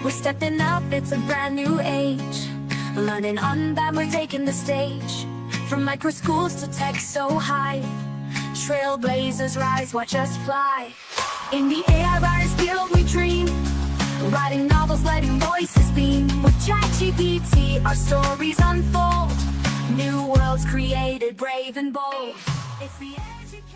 We're stepping up, it's a brand new age. Learning on that we're taking the stage. From micro schools to tech so high. Trailblazers rise, watch us fly. In the AI writers guild we dream. Writing novels, letting voices beam. With ChatGPT our stories unfold. New worlds created, brave and bold. It's the education.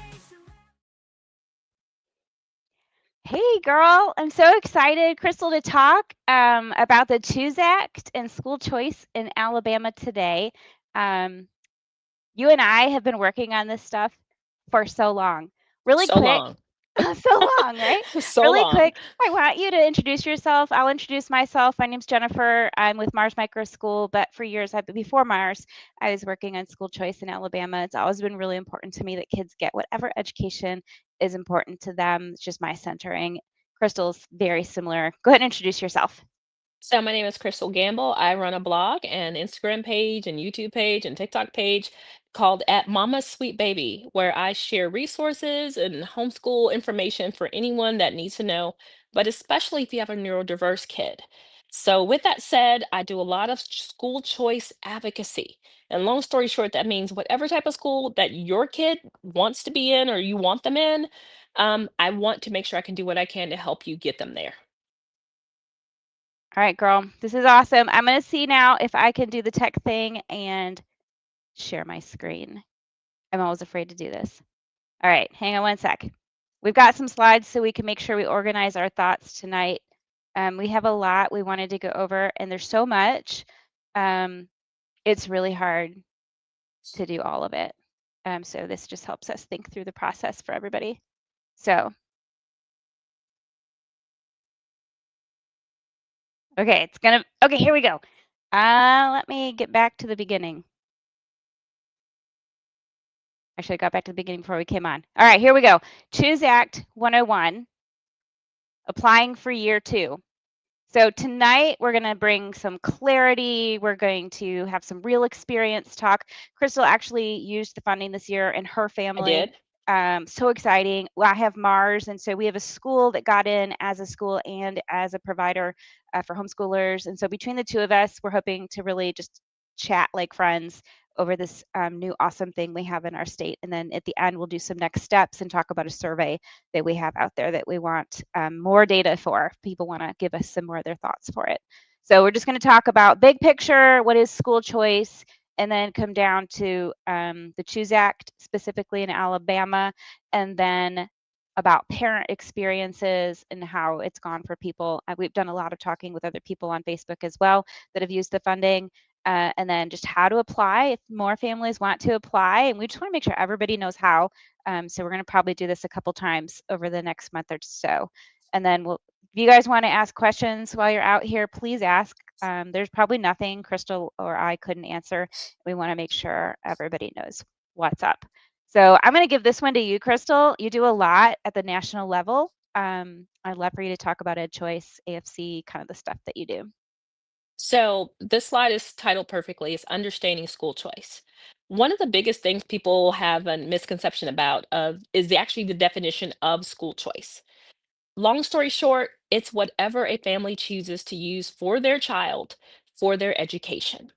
Hey girl, I'm so excited, Crystal, to talk about the Choose Act and school choice in Alabama today. Um, you and I have been working on this stuff for so long. Really So quick, long. so long, right? So Really long. quick, I want you to introduce yourself. I'll introduce myself. My name's Jennifer. I'm with Mars Micro School, but for years, before Mars, I was working on school choice in Alabama. It's always been really important to me that kids get whatever education is important to them. It's just my centering. Crystal's very similar. Go ahead and introduce yourself. So my name is Crystal Gamble. I run a blog and Instagram page and YouTube page and TikTok page called at Mama's Sweet Baby, where I share resources and homeschool information for anyone that needs to know, but especially if you have a neurodiverse kid. So with that said, I do a lot of school choice advocacy. And long story short, that means whatever type of school that your kid wants to be in or you want them in, I want to make sure I can do what I can to help you get them there. All right, girl, this is awesome. I'm going to see now if I can do the tech thing and share my screen. I'm always afraid to do this. All right, hang on one sec. We've got some slides so we can make sure we organize our thoughts tonight. We have a lot we wanted to go over, and there's so much. It's really hard to do all of it. So this just helps us think through the process for everybody. So, okay, okay, here we go. Let me get back to the beginning. Actually, I got back to the beginning before we came on. All right, here we go. Choose Act 101, applying for year 2. So tonight we're going to bring some clarity. We're going to have some real experience talk. Crystal actually used the funding this year in her I family. did. So exciting. Well, I have Mars, and so we have a school that got in as a school and as a provider for homeschoolers. And so between the two of us, we're hoping to really just chat like friends over this new awesome thing we have in our state. And then at the end, we'll do some next steps and talk about a survey that we have out there that we want more data for. People want to give us some more of their thoughts for it. So we're just going to talk about big picture, what is school choice, and then come down to the Choose Act, specifically in Alabama, and then about parent experiences and how it's gone for people. We've done a lot of talking with other people on Facebook as well that have used the funding. And then just how to apply if more families want to apply. And we just want to make sure everybody knows how. So we're going to probably do this a couple times over the next month or so. And then if you guys want to ask questions while you're out here, please ask. There's probably nothing Crystal or I couldn't answer. We want to make sure everybody knows what's up. So I'm going to give this one to you, Crystal. You do a lot at the national level. I'd love for you to talk about EdChoice, AFC, kind of the stuff that you do. So this slide is titled perfectly. It's understanding school choice. One of the biggest things people have a misconception about is actually the definition of school choice. Long story short, it's whatever a family chooses to use for their child for their education.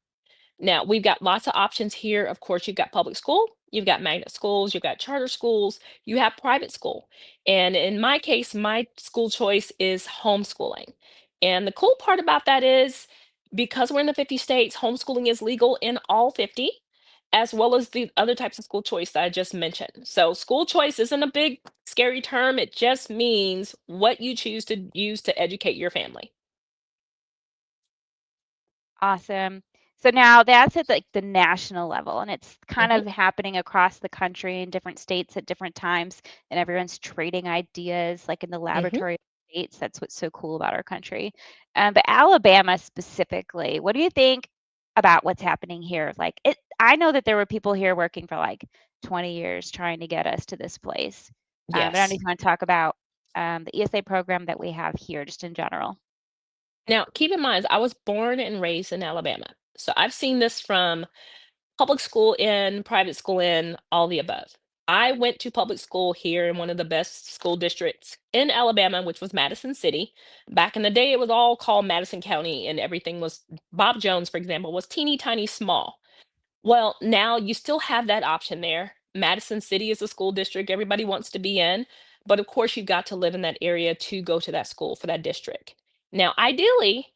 Now, we've got lots of options here. Of course, you've got public school, you've got magnet schools, you've got charter schools, you have private school. And in my case, my school choice is homeschooling. And the cool part about that is because we're in the 50 states, homeschooling is legal in all 50, as well as the other types of school choice that I just mentioned. So, school choice isn't a big, scary term. It just means what you choose to use to educate your family. Awesome. So now that's at like the national level, and it's kind Mhm. of happening across the country in different states at different times, and everyone's trading ideas like in the Mhm. laboratory states. That's what's so cool about our country. But Alabama specifically, what do you think about what's happening here? Like it, I know that there were people here working for like 20 years trying to get us to this place. But I don't know if Yes. you want to talk about the ESA program that we have here, just in general. Now, keep in mind, I was born and raised in Alabama. So I've seen this from public school in, private school in, all the above. I went to public school here in one of the best school districts in Alabama, which was Madison City. Back in the day, it was all called Madison County, and everything was Bob Jones, for example, was teeny tiny small. Well, now you still have that option there. Madison City is a school district everybody wants to be in, but of course, you've got to live in that area to go to that school for that district. Now, ideally,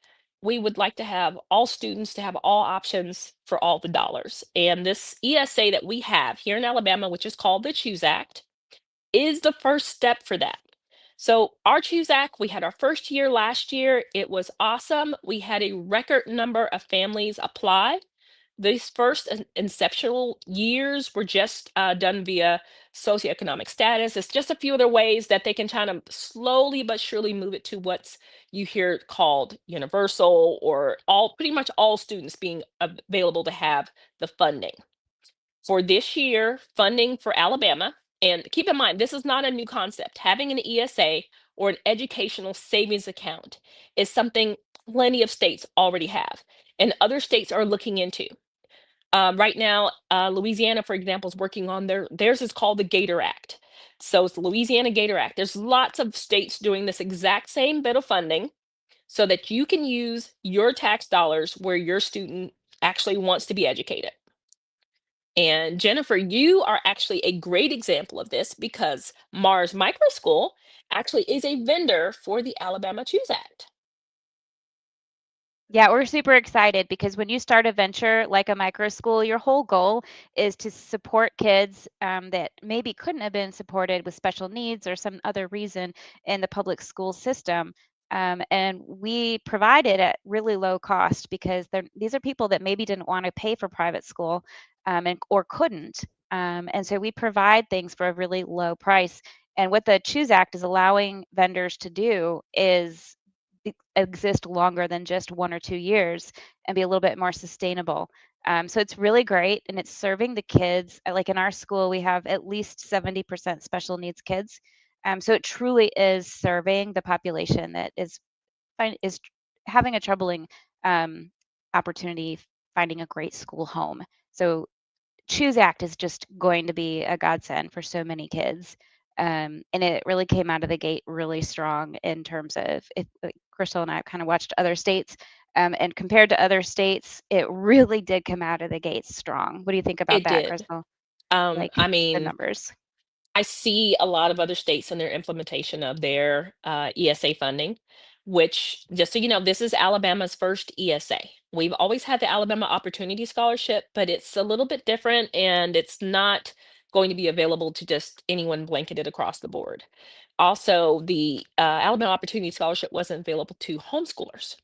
we would like to have all students to have all options for all the dollars. And this ESA that we have here in Alabama, which is called the Choose Act, is the first step for that. So, our Choose Act, we had our first year last year. It was awesome. We had a record number of families apply. These first inceptual years were just done via socioeconomic status. It's just a few other ways that they can kind of slowly but surely move it to what's you hear called universal, or all pretty much all students being available to have the funding. For this year, funding for Alabama, and keep in mind, this is not a new concept. Having an ESA or an educational savings account is something plenty of states already have, and other states are looking into. Right now, Louisiana, for example, is working on theirs is called the Gator Act. So it's the Louisiana Gator Act. There's lots of states doing this exact same bit of funding so that you can use your tax dollars where your student actually wants to be educated. And Jennifer, you are actually a great example of this because Mars Micro School actually is a vendor for the Alabama Choose Act. Yeah, we're super excited because when you start a venture like a micro school, your whole goal is to support kids that maybe couldn't have been supported with special needs or some other reason in the public school system. And we provide it at really low cost because these are people that maybe didn't want to pay for private school or couldn't. And so we provide things for a really low price. And what the Choose Act is allowing vendors to do is exist longer than just 1 or 2 years and be a little bit more sustainable. So it's really great, and it's serving the kids. Like in our school, we have at least 70% special needs kids. So it truly is serving the population that is having a troubling um, opportunity finding a great school home. So Choose Act is just going to be a godsend for so many kids. And it really came out of the gate really strong in terms of if like, Crystal and I kind of watched other states, and compared to other states, it really did come out of the gate strong. What do you think about It that, did. Crystal? Like I the mean, numbers. I see a lot of other states in their implementation of their ESA funding, which, just so you know, this is Alabama's first ESA. We've always had the Alabama Opportunity Scholarship, but it's a little bit different and it's not going to be available to just anyone blanketed across the board. Also, the Alabama Opportunity Scholarship wasn't available to homeschoolers.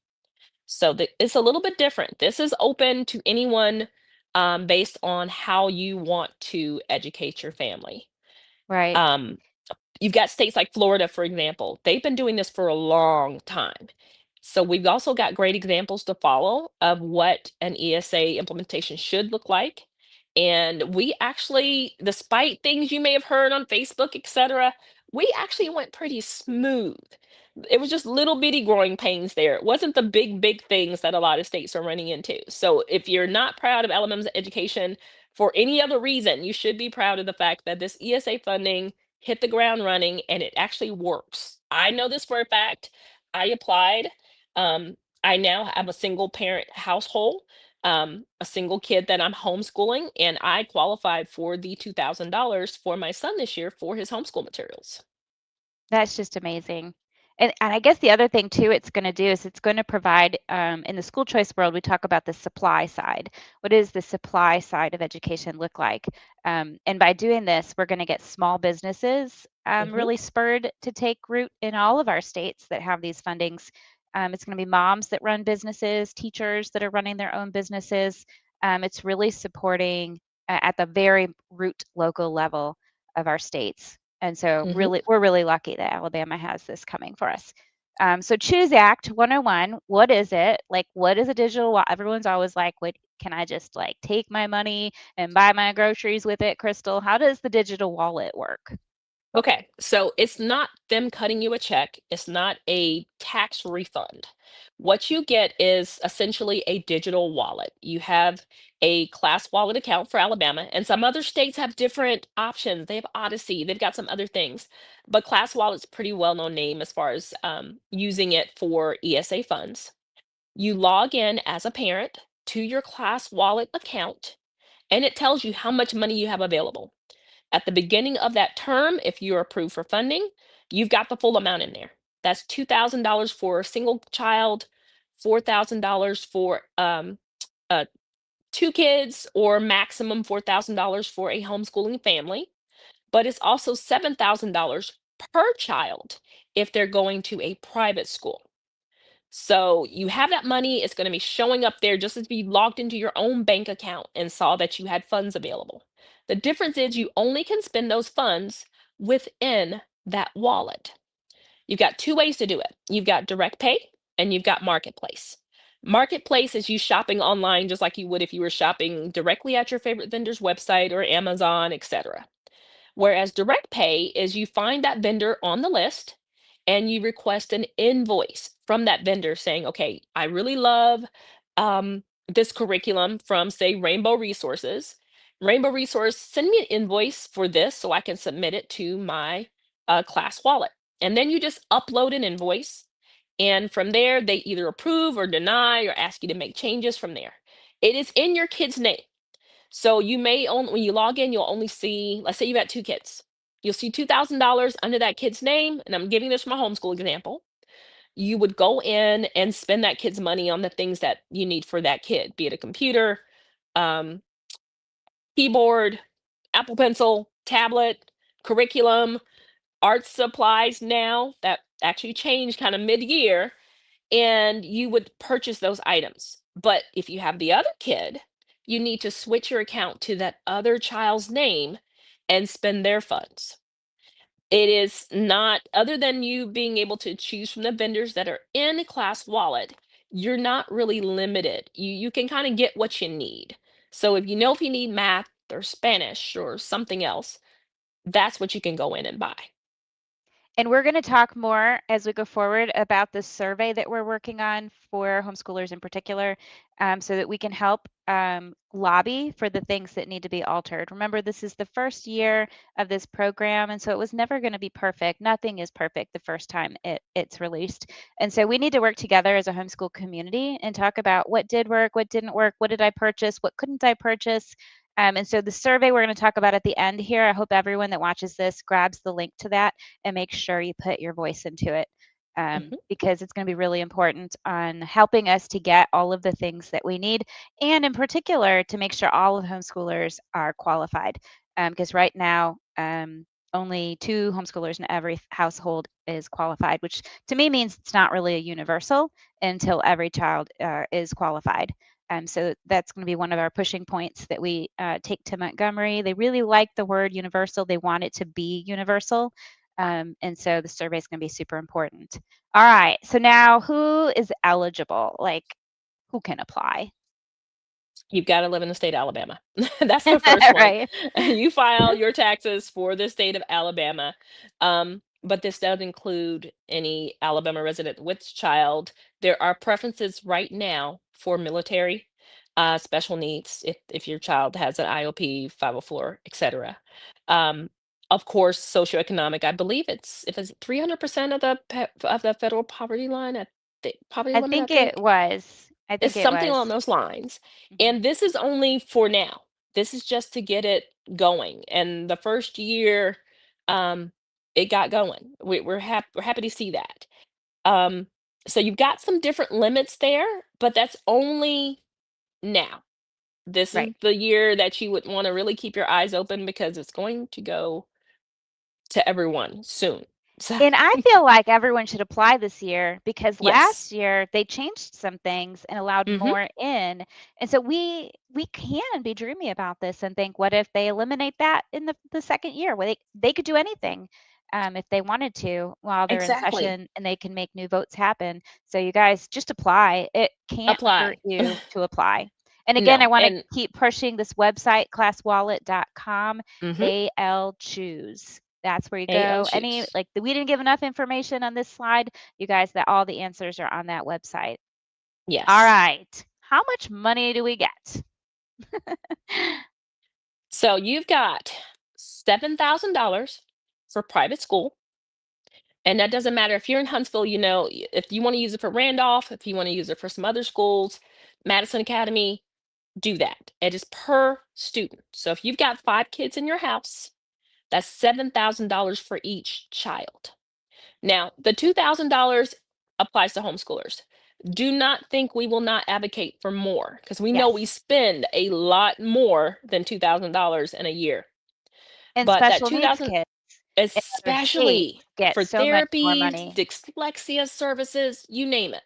So it's a little bit different. This is open to anyone based on how you want to educate your family. Right. Um, you've got states like Florida, for example. They've been doing this for a long time. So we've also got great examples to follow of what an ESA implementation should look like. And we actually, despite things you may have heard on Facebook, etc., we actually went pretty smooth. It was just little bitty growing pains there. It wasn't the big things that a lot of states are running into. So if you're not proud of Alabama's education for any other reason, you should be proud of the fact that this ESA funding hit the ground running and it actually works. I know this for a fact. I applied. I now have a single parent household, a single kid that I'm homeschooling, and I qualified for the $2,000 for my son this year for his homeschool materials. That's just amazing. And I guess the other thing too it's going to do is it's going to provide in the school choice world, we talk about the supply side. What does the supply side of education look like? And by doing this, we're going to get small businesses Hmm. really spurred to take root in all of our states that have these fundings. It's going to be moms that run businesses, teachers that are running their own businesses. It's really supporting at the very root local level of our states. And so Hmm. really, we're really lucky that Alabama has this coming for us. So Choose Act 101, what is it? Like, what is a digital wallet? Everyone's always like, what can I just like take my money and buy my groceries with it, Crystal? How does the digital wallet work? Okay, so it's not them cutting you a check. It's not a tax refund. What you get is essentially a digital wallet. You have a class wallet account for Alabama, and some other states have different options. They have Odyssey, they've got some other things, but Class Wallet's a pretty well-known name as far as using it for ESA funds. You log in as a parent to your Class Wallet account, and it tells you how much money you have available. At the beginning of that term, if you're approved for funding, you've got the full amount in there. That's $2,000 for a single child, $4,000 for uh, two kids, or maximum $4,000 for a homeschooling family. But it's also $7,000 per child if they're going to a private school. So you have that money, it's going to be showing up there just as if you logged into your own bank account and saw that you had funds available. The difference is you only can spend those funds within that wallet. You've got two ways to do it. You've got direct pay and you've got marketplace. Marketplace is you shopping online just like you would if you were shopping directly at your favorite vendor's website or Amazon, etc. Whereas direct pay is you find that vendor on the list and you request an invoice from that vendor saying, okay, I really love this curriculum from, say, Rainbow Resources. Rainbow Resource, send me an invoice for this so I can submit it to my class wallet. And then you just upload an invoice. And from there, they either approve or deny or ask you to make changes from there. It is in your kid's name. So you may only, when you log in, you'll only see, let's say you've got two kids. You'll see $2,000 under that kid's name. And I'm giving this from a homeschool example. You would go in and spend that kid's money on the things that you need for that kid, be it a computer, um, keyboard, Apple Pencil, tablet, curriculum, art supplies now that actually changed kind of mid-year, and you would purchase those items. But if you have the other kid, you need to switch your account to that other child's name and spend their funds. It is not, other than you being able to choose from the vendors that are in Class Wallet, you're not really limited. You can kind of get what you need. So if you need math or Spanish or something else, that's what you can go in and buy. And we're going to talk more as we go forward about the survey that we're working on for homeschoolers in particular, so that we can help lobby for the things that need to be altered. Remember, this is the first year of this program, and so it was never going to be perfect. Nothing is perfect the first time it's released. And so we need to work together as a homeschool community and talk about what did work, what didn't work, what did I purchase, what couldn't I purchase. And so the survey we're going to talk about at the end here, I hope everyone that watches this grabs the link to that and make sure you put your voice into it, Mhm. because it's going to be really important on helping us to get all of the things that we need, and in particular to make sure all of homeschoolers are qualified. Because right now, only 2 homeschoolers in every household is qualified, which to me means it's not really a universal until every child is qualified. So that's going to be one of our pushing points that we take to Montgomery. They really like the word universal. They want it to be universal. And so the survey is going to be super important. All right. So now who is eligible? Like, who can apply? You've got to live in the state of Alabama. That's the first one. Right. You file your taxes for the state of Alabama. But this does include any Alabama resident with child. There are preferences right now for military, special needs, if your child has an IOP, 504, etc. Um, of course, socioeconomic. I believe if it's 300% of of the federal poverty line, at the poverty I limit, I think it think. was. I It's think it something along was. those lines. Mhm. And this is only for now. This is just to get it going. And the first year, um, it got going. We're happy to see that. Um, so you've got some different limits there, but that's only now. This Right. is the year that you would want to really keep your eyes open because it's going to go to everyone soon. So And I feel like everyone should apply this year because yes. last year they changed some things and allowed Hmm. more in. And so we can be dreamy about this and think, what if they eliminate that in the second year where they could do anything if they wanted to while they're in Exactly. session, and they can make new votes happen. So you guys just apply. It can't hurt Apply. you to apply. And again, I No. want to And keep pushing this website, classwallet.com, mhm. AL choose. That's where you AO go. Any Choose. like we didn't give enough information on this slide, you guys, that all the answers are on that website. All Yes. right. How much money do we get? So you've got $7,000 for private school. And that doesn't matter if you're in Huntsville, if you want to use it for Randolph, if you want to use it for some other schools, Madison Academy, do that. It is per student. So if you've got 5 kids in your house, that's $7,000 for each child. Now, the $2,000 applies to homeschoolers. Do not think we will not advocate for more because we know we Yes. spend a lot more than $2,000 in a year. And But that special two needs thousand, kids in other states especially get for so much more therapy, money. dyslexia services, you name it,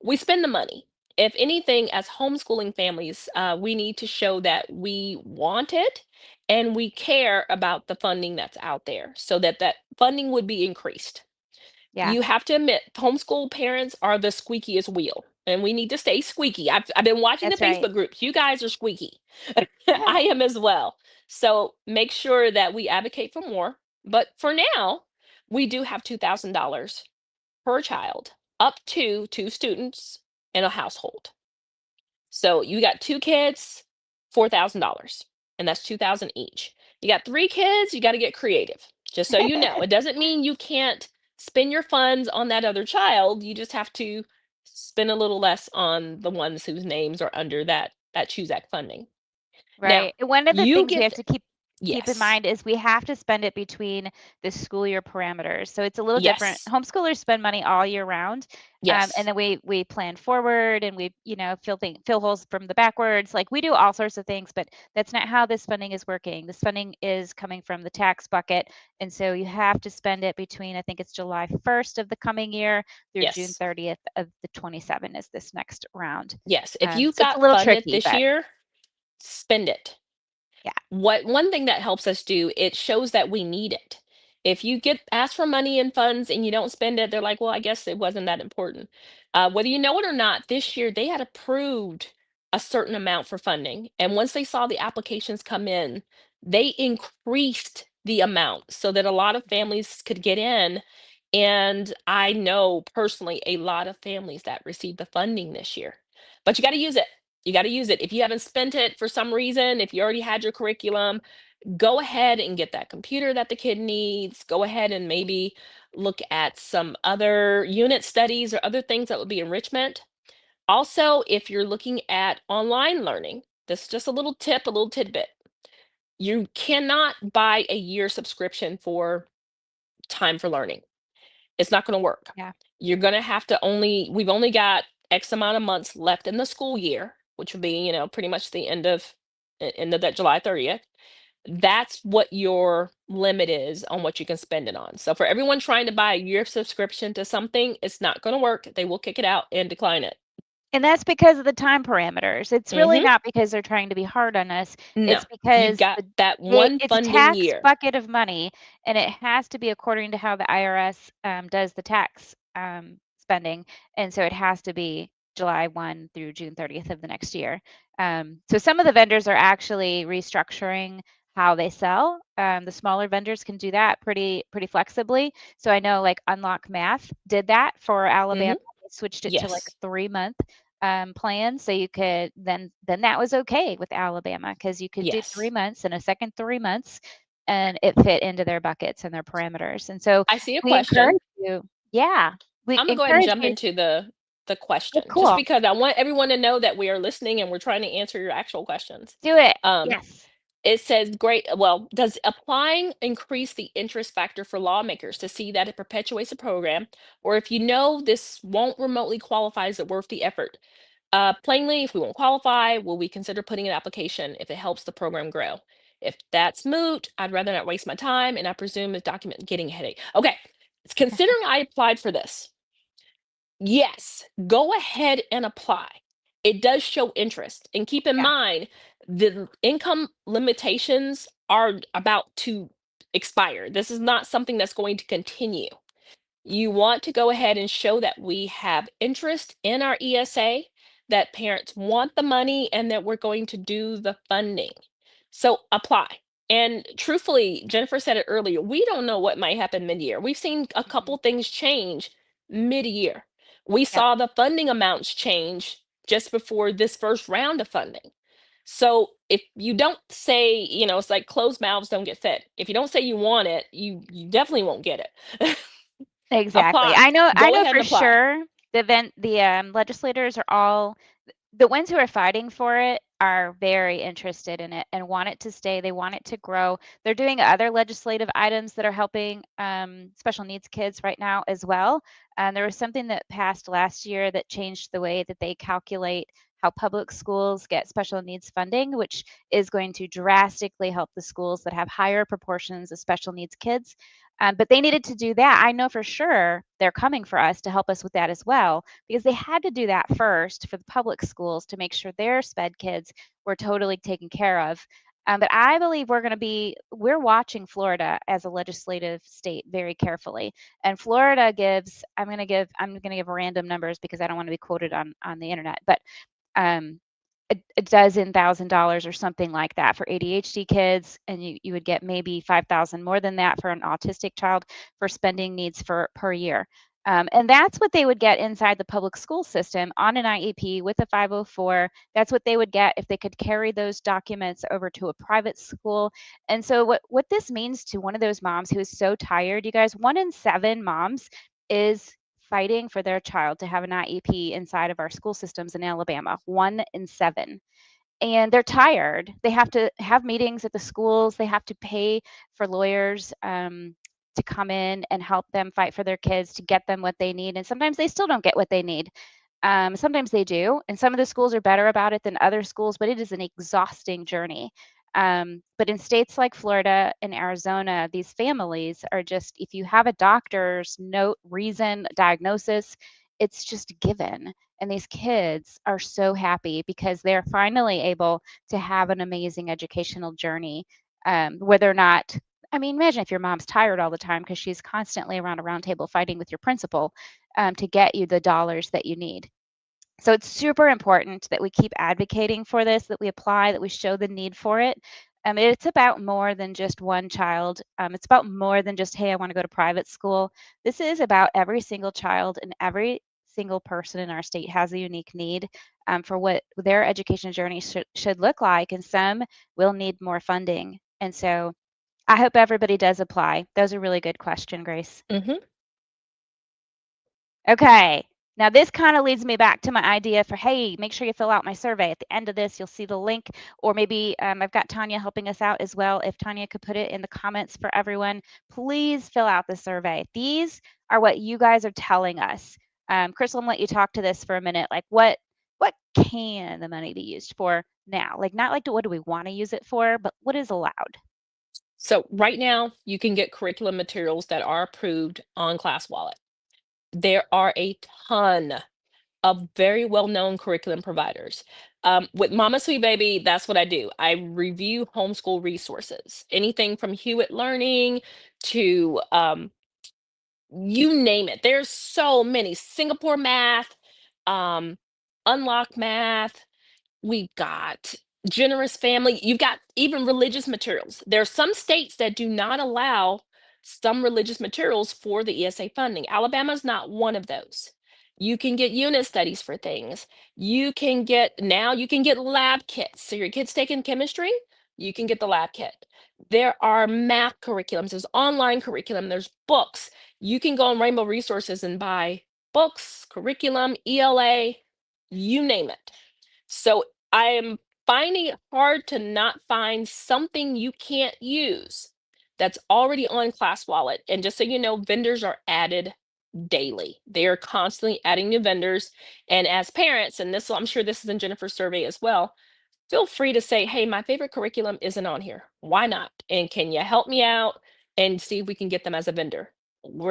we spend the money. If anything, as homeschooling families, we need to show that we want it and we care about the funding that's out there so that that funding would be increased. Yeah, You have to admit, homeschool parents are the squeakiest wheel, and we need to stay squeaky. I've been watching the that's right. Facebook groups. You guys are squeaky. I am as well. So make sure that we advocate for more. But for now, we do have $2,000 per child, up to 2 students in a household. So you got 2 kids, $4,000, and that's 2,000 each. You got 3 kids, you got to get creative. Just so you know, it doesn't mean you can't spend your funds on that other child. You just have to spend a little less on the ones whose names are under that Choose Act funding. Now, Right. And one of the you things we have get to keep in yes, mind is we have to spend it between the school year parameters. So it's a little different. yes, Homeschoolers spend money all year round. And yes, then we plan forward and we, fill holes from the backwards. Like we do all sorts of things, but that's not how this funding is working. This funding is coming from the tax bucket. And so you have to spend it between, I think it's July 1st of the coming year through June yes, 30th of the 27 is this next round. yes. If you So it's a got little funded tricky, this but year, spend it. yeah. What one thing that helps us do, it shows that we need it. If you get asked for money and funds and you don't spend it, they're like, well, I guess it wasn't that important. Whether you know it or not, this year they had approved a certain amount for funding. And once they saw the applications come in, they increased the amount so that a lot of families could get in. And I know personally a lot of families that received the funding this year. But you got to use it. You got to use it. If you haven't spent it for some reason, if you already had your curriculum, go ahead and get that computer that the kid needs. Go ahead and maybe look at some other unit studies or other things that would be enrichment. Also, if you're looking at online learning, this is just a little tip, a little tidbit. You cannot buy a year subscription for time for learning. It's not going to work. Yeah. You're going to have to we've only got X amount of months left in the school year, which would be, pretty much the end of that July 30th. That's what your limit is on what you can spend it on. So for everyone trying to buy a year subscription to something, it's not going to work. They will kick it out and decline it. And that's because of the time parameters. It's really Hmm. not because they're trying to be hard on us. No, It's you've because got that one it's a funding tax year. bucket of money, and it has to be according to how the IRS does the tax spending. And so it has to be July 1 through June 30th of the next year. So some of the vendors are actually restructuring how they sell. The smaller vendors can do that pretty flexibly. So I know like Unlock Math did that for Alabama. Hmm. They switched it to like Yes. a 3-month plan, so you could then that was okay with Alabama because you could do Yes. 3 months and a second 3 months, and it fit into their buckets and their parameters. And so I see a we question. encourage you, yeah, we I'm gonna go ahead and encourage jump you. into the Oh, question just cool. because I want everyone to know that we are listening and we're trying to answer your actual questions. Do it. Um, Yes. it says, great. Well, does applying increase the interest factor for lawmakers to see that it perpetuates the program? Or if you know this won't remotely qualify, is it worth the effort? Plainly, if we won't qualify, will we consider putting an application if it helps the program grow? If that's moot, I'd rather not waste my time, and I presume is document getting a headache. Okay, considering I applied for this, yes, go ahead and apply. It does show interest. And keep in Yeah. mind, the income limitations are about to expire. This is not something that's going to continue. You want to go ahead and show that we have interest in our ESA, that parents want the money, and that we're going to do the funding. So apply. And truthfully, Jennifer said it earlier, we don't know what might happen mid-year. We've seen a Mhm. couple things change mid-year. We Yep, saw the funding amounts change just before this first round of funding. So if you don't say, it's like closed mouths don't get fed. If you don't say you want it, you definitely won't get it. exactly. Apply. I Go know ahead and for apply. sure the legislators are all the ones who are fighting for it are very interested in it and want it to stay. They want it to grow. They're doing other legislative items that are helping special needs kids right now as well. And there was something that passed last year that changed the way that they calculate how public schools get special needs funding, which is going to drastically help the schools that have higher proportions of special needs kids. But they needed to do that. I know for sure they're coming for us to help us with that as well, because they had to do that first for the public schools to make sure their sped kids were totally taken care of. But I believe we're watching Florida as a legislative state very carefully. And Florida gives, I'm going to give random numbers because I don't want to be quoted on the internet, but um, a dozen $1,000 or something like that for ADHD kids, and you would get maybe 5,000 more than that for an autistic child for spending needs for per year. And that's what they would get inside the public school system on an IEP with a 504. That's what they would get if they could carry those documents over to a private school. And so what this means to one of those moms who is so tired, you guys, 1 in 7 moms is fighting for their child to have an IEP inside of our school systems in Alabama. 1 in 7. And they're tired. They have to have meetings at the schools. They have to pay for lawyers to come in and help them fight for their kids to get them what they need. And sometimes they still don't get what they need. Sometimes they do. And some of the schools are better about it than other schools, but it is an exhausting journey. But in states like Florida and Arizona, these families are just, if you have a doctor's note, reason, diagnosis, it's just given. And these kids are so happy because they're finally able to have an amazing educational journey where they're not. I mean, imagine if your mom's tired all the time because she's constantly around a round table fighting with your principal to get you the dollars that you need. So it's super important that we keep advocating for this, that we apply, that we show the need for it. It's about more than just one child. It's about more than just, hey, I want to go to private school. This is about every single child, and every single person in our state has a unique need for what their education journey should look like. And some will need more funding. And so I hope everybody does apply. That was a really good question, Grace. Hmm. Okay. Now this kind of leads me back to my idea for, hey, make sure you fill out my survey. At the end of this, you'll see the link, or maybe I've got Tanya helping us out as well. If Tanya could put it in the comments for everyone, please fill out the survey. These are what you guys are telling us. Crystal, I'm gonna let you talk to this for a minute. Like what can the money be used for now? Like not like what do we want to use it for, but what is allowed? So right now, you can get curriculum materials that are approved on ClassWallet. There are a ton of very well-known curriculum providers. With Mama Sweet Baby, that's what I do. I review homeschool resources, anything from Hewitt Learning to you name it. There's so many. Singapore Math, um, Unlock Math. We've got generous family. You've got even religious materials. There are some states that do not allow some religious materials for the ESA funding. Alabama's not one of those. You can get unit studies for things. You can get lab kits. So your kid's taking chemistry, you can get the lab kit. There are math curriculums, there's online curriculum, there's books. You can go on Rainbow Resources and buy books, curriculum, ELA, you name it. So I am finding it hard to not find something you can't use that's already on ClassWallet. And just so you know, vendors are added daily. They are constantly adding new vendors. And as parents, and I'm sure this is in Jennifer's survey as well, feel free to say, hey, my favorite curriculum isn't on here. Why not? And can you help me out and see if we can get them as a vendor?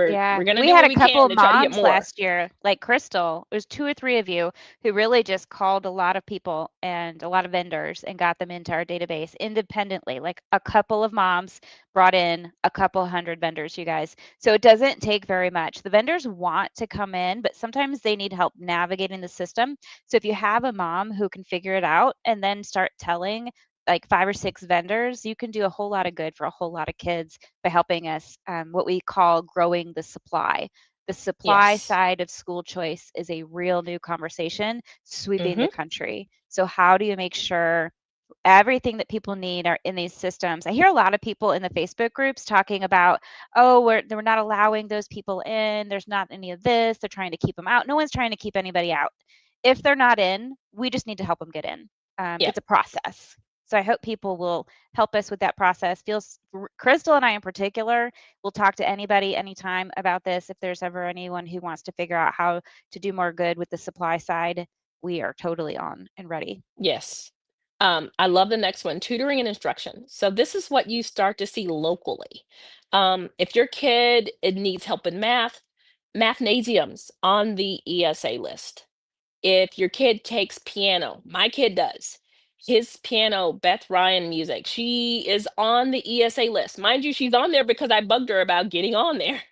Yeah, We're gonna we do had what a we couple can of to try to get moms more. last year, like Crystal. There's 2 or 3 of you who really just called a lot of people and a lot of vendors and got them into our database independently. Like a couple of moms brought in a couple hundred vendors, you guys. So it doesn't take very much. The vendors want to come in, but sometimes they need help navigating the system. So if you have a mom who can figure it out and then start telling like 5 or 6 vendors, you can do a whole lot of good for a whole lot of kids by helping us, what we call growing the supply. The supply Yes. side of school choice is a real new conversation sweeping the Mm-hmm. country. So how do you make sure everything that people need are in these systems? I hear a lot of people in the Facebook groups talking about, oh, we're not allowing those people in. There's not any of this. They're trying to keep them out. No one's trying to keep anybody out. If they're not in, we just need to help them get in. Yeah. It's a process. So I hope people will help us with that process. Crystal and I in particular will talk to anybody anytime about this. If there's ever anyone who wants to figure out how to do more good with the supply side, we are totally on and ready. Yes. I love the next one, tutoring and instruction. So this is what you start to see locally. If your kid it needs help in math, mathnasiums on the ESA list. If your kid takes piano, my kid does. His piano, Beth Ryan music, she is on the ESA list. Mind you, she's on there because I bugged her about getting on there.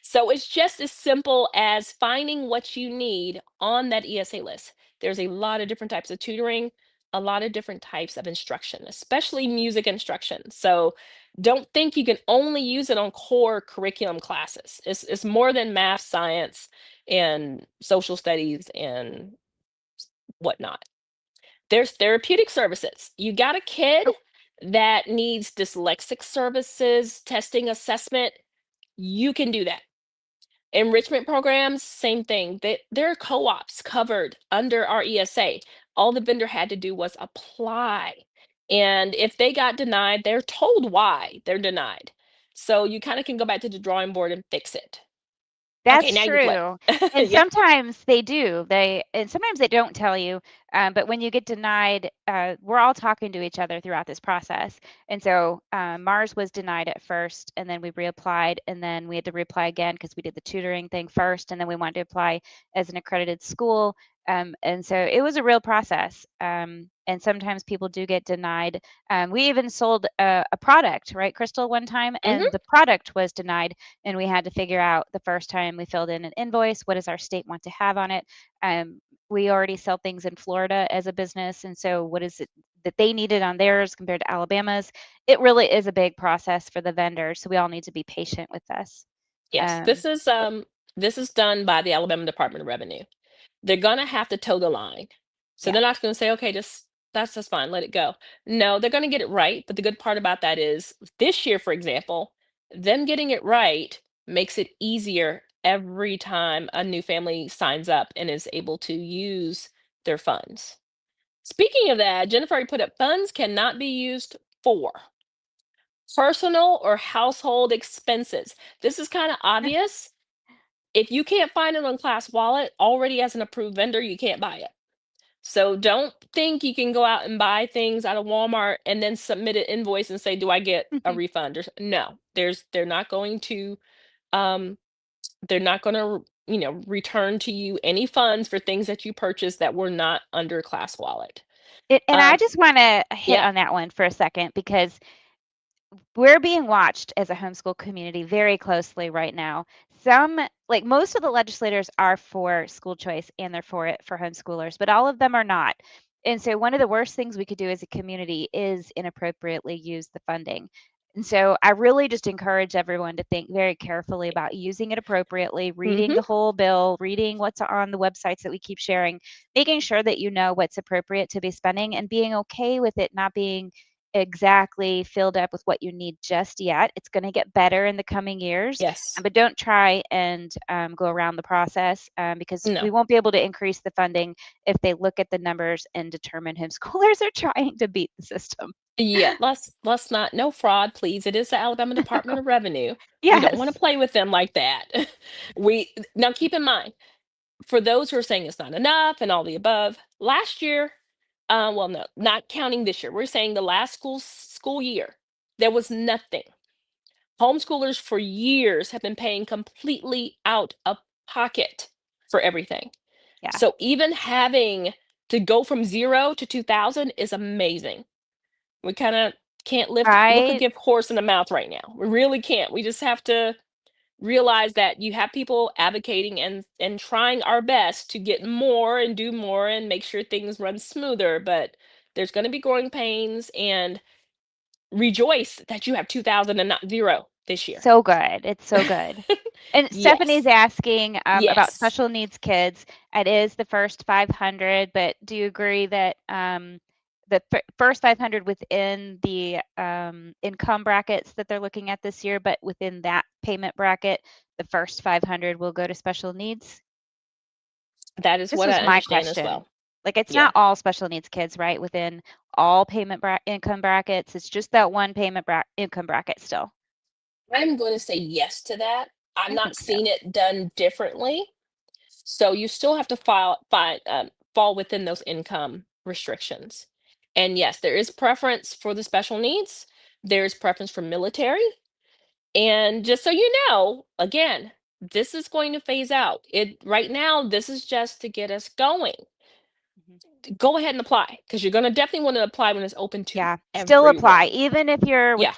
So it's just as simple as finding what you need on that ESA list. There's a lot of different types of tutoring, a lot of different types of instruction, especially music instruction. So don't think you can only use it on core curriculum classes. It's more than math, science, and social studies and whatnot. There's therapeutic services. You got a kid Oh, that needs dyslexic services, testing, assessment, you can do that. Enrichment programs, same thing. There are co-ops covered under our ESA. All the vendor had to do was apply. And if they got denied, they're told why they're denied. So you kind of can go back to the drawing board and fix it. Okay, that's now you flip. true. And Yeah. sometimes they do. And sometimes they don't tell you. But when you get denied, we're all talking to each other throughout this process. And so Mars was denied at first, and then we reapplied, and then we had to reapply again because we did the tutoring thing first, and then we wanted to apply as an accredited school. And so it was a real process. And sometimes people do get denied. We even sold a product, right, Crystal, one time, Hmm. and the product was denied, and we had to figure out the first time we filled in an invoice, what does our state want to have on it? We already sell things in Florida as a business, and so what is it that they needed on theirs compared to Alabama's? It really is a big process for the vendors, so we all need to be patient with this. Yes, Um, this is done by the Alabama Department of Revenue. They're gonna have to toe the line. So yeah, they're not gonna say, okay, just that's just fine, let it go. No, they're gonna get it right. But the good part about that is this year, for example, them getting it right makes it easier every time a new family signs up and is able to use their funds. Speaking of that, Jennifer already put up funds cannot be used for personal or household expenses. This is kind of obvious. If you can't find it on Class Wallet already as an approved vendor, you can't buy it. So don't think you can go out and buy things out of Walmart and then submit an invoice and say, "Do I get a refund?" No, they're not going to um they're not going to return to you any funds for things that you purchased that were not under Class Wallet. and I Um just want to hit yeah. on that one for a second because we're being watched as a homeschool community very closely right now. Like most of the legislators are for school choice and they're for it for homeschoolers, but all of them are not. And so one of the worst things we could do as a community is inappropriately use the funding. And so I really just encourage everyone to think very carefully about using it appropriately, reading Mhm. the whole bill, reading what's on the websites that we keep sharing, making sure that you know what's appropriate to be spending and being okay with it not being exactly filled up with what you need just yet. It's going to get better in the coming years, Yes. but don't try and go around the process because we No. won't be able to increase the funding if they look at the numbers and determine homeschoolers are trying to beat the system. Yeah, let's not no fraud, please. It is the Alabama Department of Revenue. We don't want to Yes. play with them like that. We now keep in mind, for those who are saying it's not enough and all the above, last year, well, no, not counting this year. We're saying the last school year, there was nothing. Homeschoolers for years have been paying completely out of pocket for everything. Yeah. So even having to go from 0 to 2,000 is amazing. We kinda can't look a Right. gift horse in the mouth right now. We really can't. We just have to realize that you have people advocating and trying our best to get more and do more and make sure things run smoother, but There's going to be growing pains, and rejoice that you have 2,000 and not zero this year. So good. It's so good. And Stephanie's Yes. asking about Yes. special needs kids. It is the first 500, but do you agree that the first 500 within the income brackets that they're looking at this year, but within that payment bracket, the first 500 will go to special needs? That is This what was I my understand as question. well. Like, it's Yeah. not all special needs kids, right? Within all income brackets, it's just that one income bracket still. I'm going to say yes to that. I'm I not think so. seeing it done differently. So you still have to fall within those income restrictions. And yes, there is preference for the special needs. There's preference for military. And just so you know, again, this is going to phase out. It right now, this is just to get us going. Mhm. Go ahead and apply, because you're going to definitely want to apply when it's open to Yeah, still apply. everyone. Even if you're Yeah.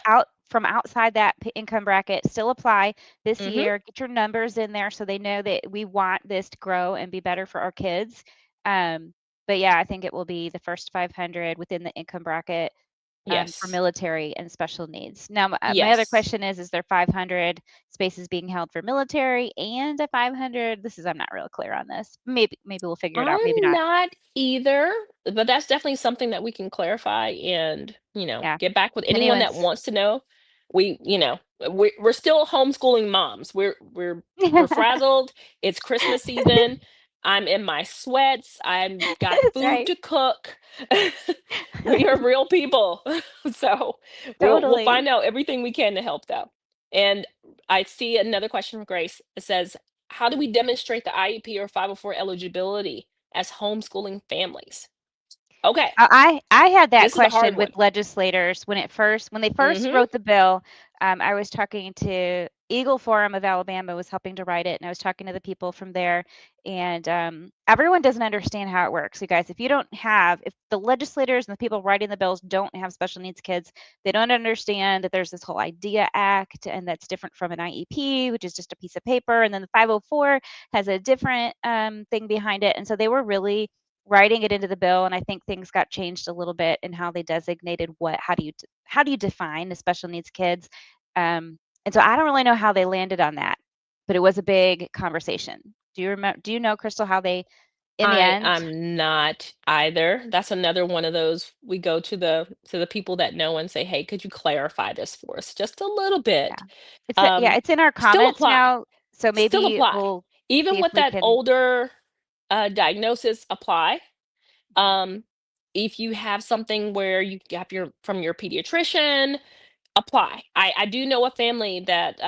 from outside that income bracket, still apply this Mm-hmm. year. Get your numbers in there so they know that we want this to grow and be better for our kids. But yeah, I think it will be the first 500 within the income bracket for Yes. military and special needs. Now, my other Yes. question is there 500 spaces being held for military and a 500? I'm not real clear on this. Maybe we'll figure it out. Maybe I'm not. not either, but that's definitely something that we can clarify and, Yeah. get back with If anyone that anyone's wants to know. We're still homeschooling moms. We're frazzled. It's Christmas season. I'm in my sweats. I'm got That's food right. to cook. We are real people. So we'll Totally. find out everything we can to help though. And I see another question from Grace. It says, how do we demonstrate the IEP or 504 eligibility as homeschooling families? Okay, I had that this is a hard question with one. legislators when they first Mhm. wrote the bill. I was talking to Eagle Forum of Alabama was helping to write it, and I was talking to the people from there, and everyone doesn't understand how it works. You guys, if the legislators and the people writing the bills don't have special needs kids, they don't understand that there's this whole IDEA Act, and that's different from an IEP, which is just a piece of paper, and then the 504 has a different thing behind it, and so they were really writing it into the bill, and I think things got changed a little bit in how they designated how do you define the special needs kids. And so I don't really know how they landed on that, but it was a big conversation. Do you know, Crystal, how they in the end? I'm not either. That's another one of those, we go to the people that know and say, "Hey, could you clarify this for us just a little Yeah. bit?" Yeah, Um, it's in our Still comments apply. now, so Still maybe apply. we'll see Even if with we that can. older diagnosis, apply. Mhm. Um, if you have something where you have from your pediatrician, apply. I do know a family that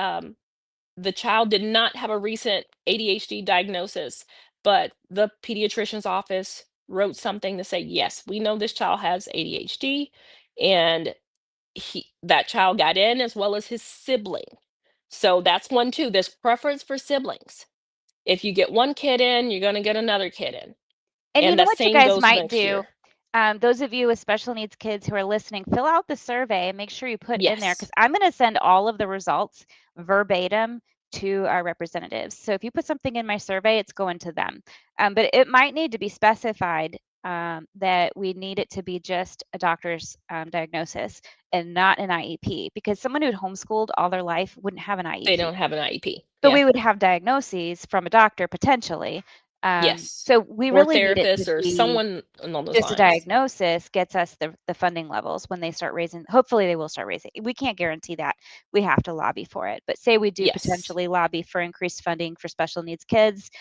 the child did not have a recent ADHD diagnosis, but the pediatrician's office wrote something to say, yes, we know this child has ADHD, and that child got in as well as his sibling. So that's one too. There's preference for siblings. If you get one kid in, you're going to get another kid in. And you And know the what you same guys goes might next do? year. Those of you with special needs kids who are listening, fill out the survey and make sure you put in there Yes. because I'm going to send all of the results verbatim to our representatives. So if you put something in my survey, it's going to them. But it might need to be specified that we need it to be just a doctor's diagnosis and not an IEP because someone who'd homeschooled all their life wouldn't have an They IEP, don't have an IEP. but Yeah. we would have diagnoses from a doctor potentially. Yes. So we Or really need it to therapists or be someone along those just a lines. diagnosis gets us the funding levels when they start raising. Hopefully, they will start raising. We can't guarantee that. We have to lobby for it. But say we do Yes. potentially lobby for increased funding for special needs kids.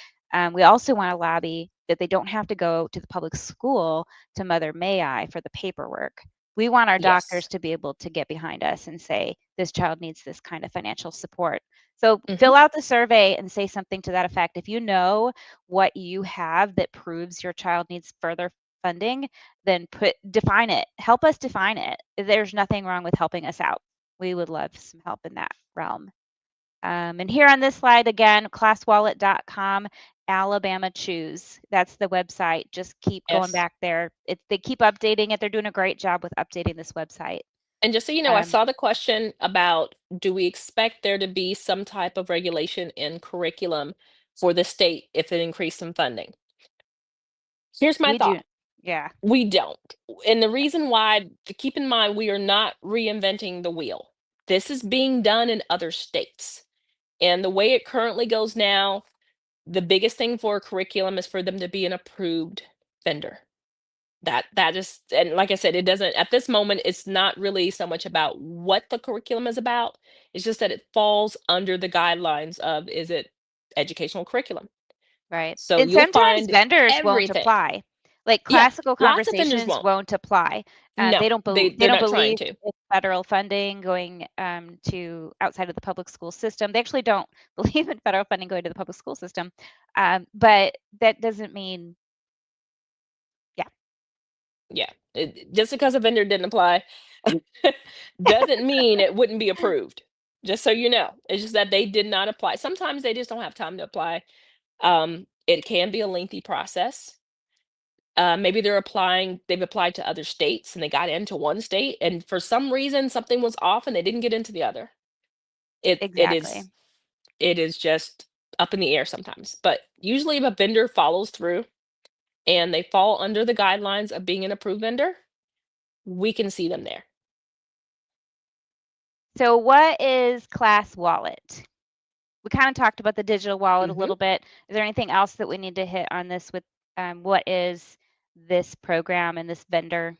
We also want to lobby that they don't have to go to the public school to Mother May I for the paperwork. We want our doctors Yes. to be able to get behind us and say, this child needs this kind of financial support. So Hmm. fill out the survey and say something to that effect. If you know what you have that proves your child needs further funding, then define it. Help us define it. There's nothing wrong with helping us out. We would love some help in that realm. And here on this slide again, classwallet.com, Alabama Choose. That's the website. Just keep going Yes. back there. They keep updating it. They're doing a great job with updating this website. And just so you know, I Um, saw the question about, do we expect there to be some type of regulation in curriculum for the state if it increased some funding? Here's my we do. thought. Yeah. We don't. And the reason why, to keep in mind, we are not reinventing the wheel. This is being done in other states. And the way it currently goes now, the biggest thing for a curriculum is for them to be an approved vendor. That is, and like I said, it doesn't, at this moment, it's not really so much about what the curriculum is about. It's just that it falls under the guidelines of, is it educational curriculum? Right. So And you'll sometimes find vendors won't everything. apply. Like Yeah, classical lots of vendors conversations won't. won't apply. No, They they're don't not trying believe to. in federal funding going to outside of the public school system. They actually don't believe in federal funding going to the public school system. But that doesn't mean, yeah, Yeah, just because a vendor didn't apply doesn't mean it wouldn't be approved. Just so you know, it's just that they did not apply. Sometimes they just don't have time to apply. It can be a lengthy process. Maybe they've applied to other states and they got into one state, and for some reason something was off and they didn't get into the other. It it exactly. is it is just up in the air sometimes. But usually if a vendor follows through and they fall under the guidelines of being an approved vendor, we can see them there. So what is Class Wallet? We kind of talked about the digital wallet a hmm little bit. Is there anything else that we need to hit on this with what is this program and this vendor?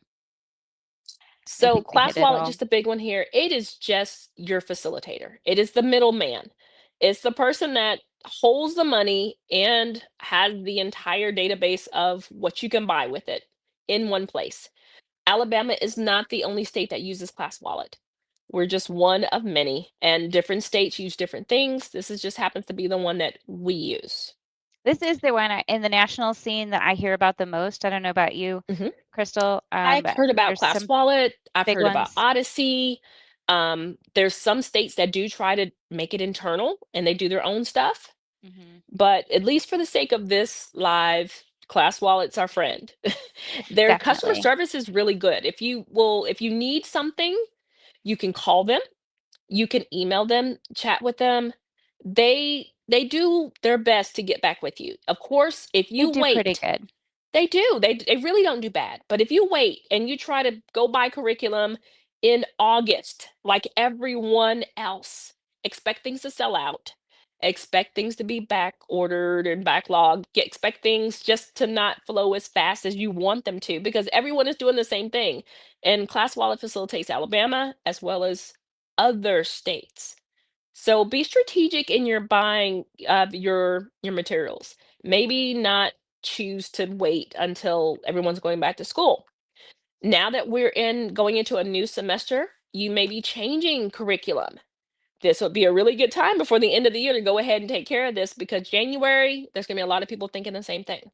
I So think we hit Class it Wallet, all. just a big one here. It is just your facilitator. It is the middleman. It's the person that holds the money and has the entire database of what you can buy with it in one place. Alabama is not the only state that uses Class Wallet. We're just one of many, and different states use different things. This is just happens to be the one that we use. This is the one in the national scene that I hear about the most. I don't know about you, Mhm. Crystal, I've but heard about there's Class some Wallet. I've big heard about ones. Odyssey. There's some states that do try to make it internal and they do their own stuff. Hmm. But at least for the sake of this live, Class Wallet's our friend. Their customer Definitely. service is really good. If you need something, you can call them, you can email them, chat with them. They do their best to get back with you. Of course, if They you do pretty wait, good. they do. They really don't do bad. But if you wait and you try to go buy curriculum in August, like everyone else, expect things to sell out, expect things to be back ordered and backlogged, expect things just to not flow as fast as you want them to, because everyone is doing the same thing. And Class Wallet facilitates Alabama as well as other states. So be strategic in your buying of your materials. Maybe not choose to wait until everyone's going back to school. Now that we're in going into a new semester, you may be changing curriculum. This would be a really good time before the end of the year to go ahead and take care of this, because January, there's going to be a lot of people thinking the same thing.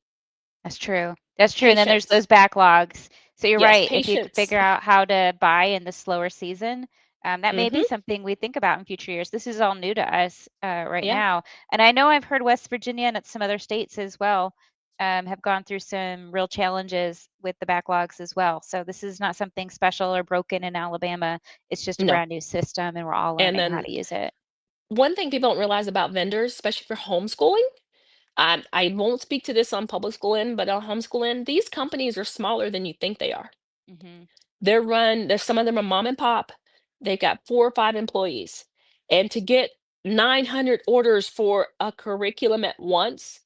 That's true. That's true. And then there's Patience. those backlogs. So you're Yes, right. If you could patience. figure out how to buy in the slower season, that may be hmm something we think about in future years. This is all new to us right Yeah. now. And I know I've heard West Virginia and some other states as well have gone through some real challenges with the backlogs as well. So this is not something special or broken in Alabama. It's just a No. brand new system and we're all And learning how then to use it. one thing people don't realize about vendors, especially for homeschooling, I won't speak to this on public school end, but on homeschool end, these companies are smaller than you think they are. Hmm. There's some of them are mom and pop. They've got 4 or 5 employees. And to get 900 orders for a curriculum at once,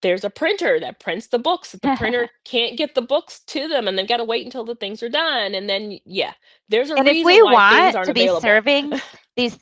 there's a printer that prints the books. The printer can't get the books to them, and they've got to wait until the things are done. And then, yeah, there's a And if reason we why things want aren't to be available. serving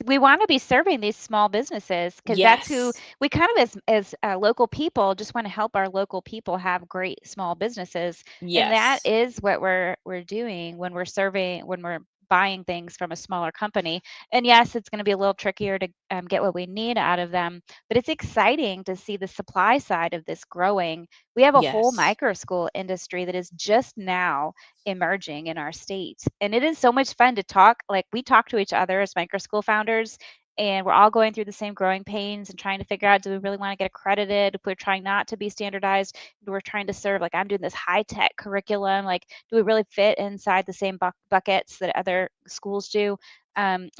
we want to be serving these small businesses because that's who Yes. we kind of as local people just want to help our local people have great small businesses, and that Yes. is what we're doing when we're serving when we're buying things from a smaller company. And yes, it's going to be a little trickier to get what we need out of them, but it's exciting to see the supply side of this growing. We have a whole Yes. micro school industry that is just now emerging in our state. And it is so much fun to talk. Like we talk to each other as micro school founders, and we're all going through the same growing pains and trying to figure out, do we really want to get accredited? If we're trying not to be standardized, we're trying to serve, like I'm doing this high tech curriculum. Like, do we really fit inside the same buckets that other schools do?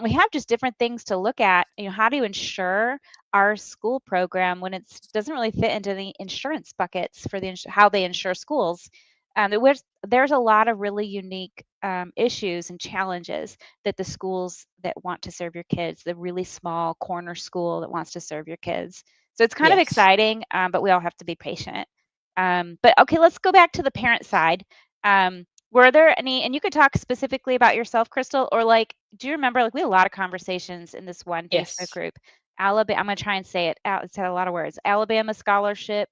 We have just different things to look at. How do you ensure our school program when it doesn't really fit into the insurance buckets for how they insure schools? There's a lot of really unique issues and challenges that the schools that want to serve your kids, the really small corner school that wants to serve your kids. So it's kind of Yes. exciting, but we all have to be patient. But okay, let's go back to the parent side. Were there any, and you could talk specifically about yourself, Crystal, or like, do you remember, like, we had a lot of conversations in this one Facebook Yes. group. Alabama, I'm going to try and say it out. It's had a lot of words. Alabama Scholarship,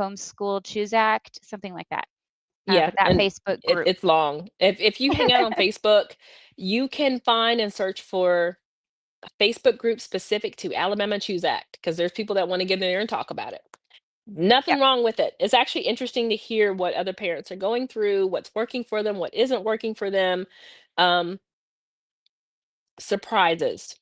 Homeschool Choose Act, something like that. Yeah, But that and Facebook group. it's long. If you hang out on Facebook, you can find and search for a Facebook group specific to Alabama Choose Act because there's people that want to get in there and talk about it. Yep. Nothing wrong with it. It's actually interesting to hear what other parents are going through, what's working for them, what isn't working for them. Um, Surprises.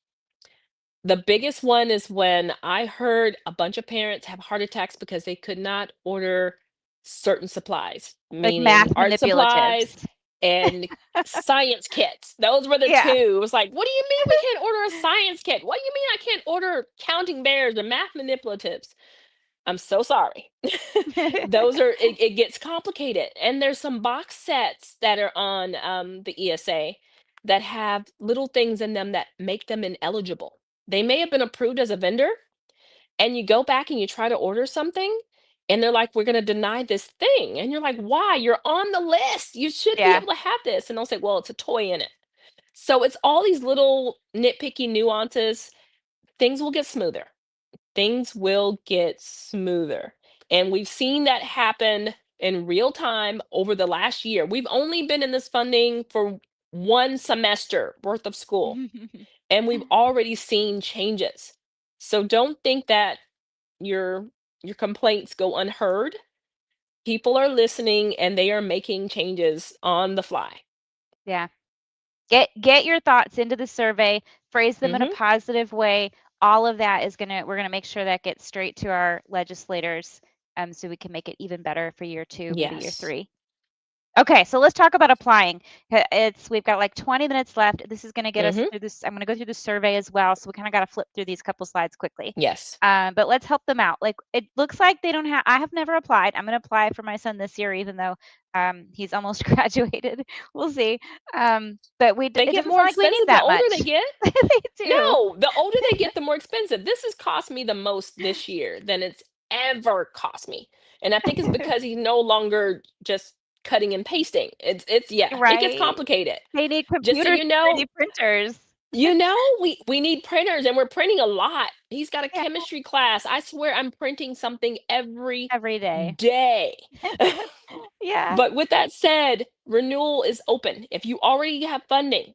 The biggest one is when I heard a bunch of parents have heart attacks because they could not order certain supplies, Like meaning math art supplies manipulatives. and science kits. Those were the Yeah. two. It was like, what do you mean we can't order a science kit? What do you mean I can't order counting bears and math manipulatives? I'm so sorry. Those are it gets complicated. And there's some box sets that are on the ESA that have little things in them that make them ineligible. They may have been approved as a vendor, and you go back and you try to order something, and they're like, we're going to deny this thing. And you're like, why? You're on the list. You should be Yeah. able to have this. And they'll say, well, it's a toy in it. So it's all these little nitpicky nuances. Things will get smoother. Things will get smoother. And we've seen that happen in real time over the last year. We've only been in this funding for one semester worth of school, and we've already seen changes. So don't think that your your complaints go unheard. People are listening and they are making changes on the fly. Yeah. Get your thoughts into the survey, phrase them in a Mhm. positive way. All of that is we're gonna make sure that gets straight to our legislators, so we can make it even better for year 2, maybe year Yes. 3. Okay, so let's talk about applying. We've got like 20 minutes left. This is going to get us Mhm. through this. I'm going to go through the survey as well, so we kind of got to flip through these couple slides quickly. Yes. But let's help them out. Like, it looks like they don't have. I have never applied. I'm going to apply for my son this year, even though he's almost graduated. We'll see. But They it get doesn't more sound like we need expensive the that older much. they get. They do. No, the older they get, the more expensive. This has cost me the most this year than it's ever cost me. And I think it's because he's no longer just cutting and pasting. It's yeah, it gets Right? complicated. They need Just so computers, you they know, need printers. we need printers and we're printing a lot. He's got a Yeah, chemistry class. I swear I'm printing something every every day. day. Yeah. But with that said, renewal is open. If you already have funding,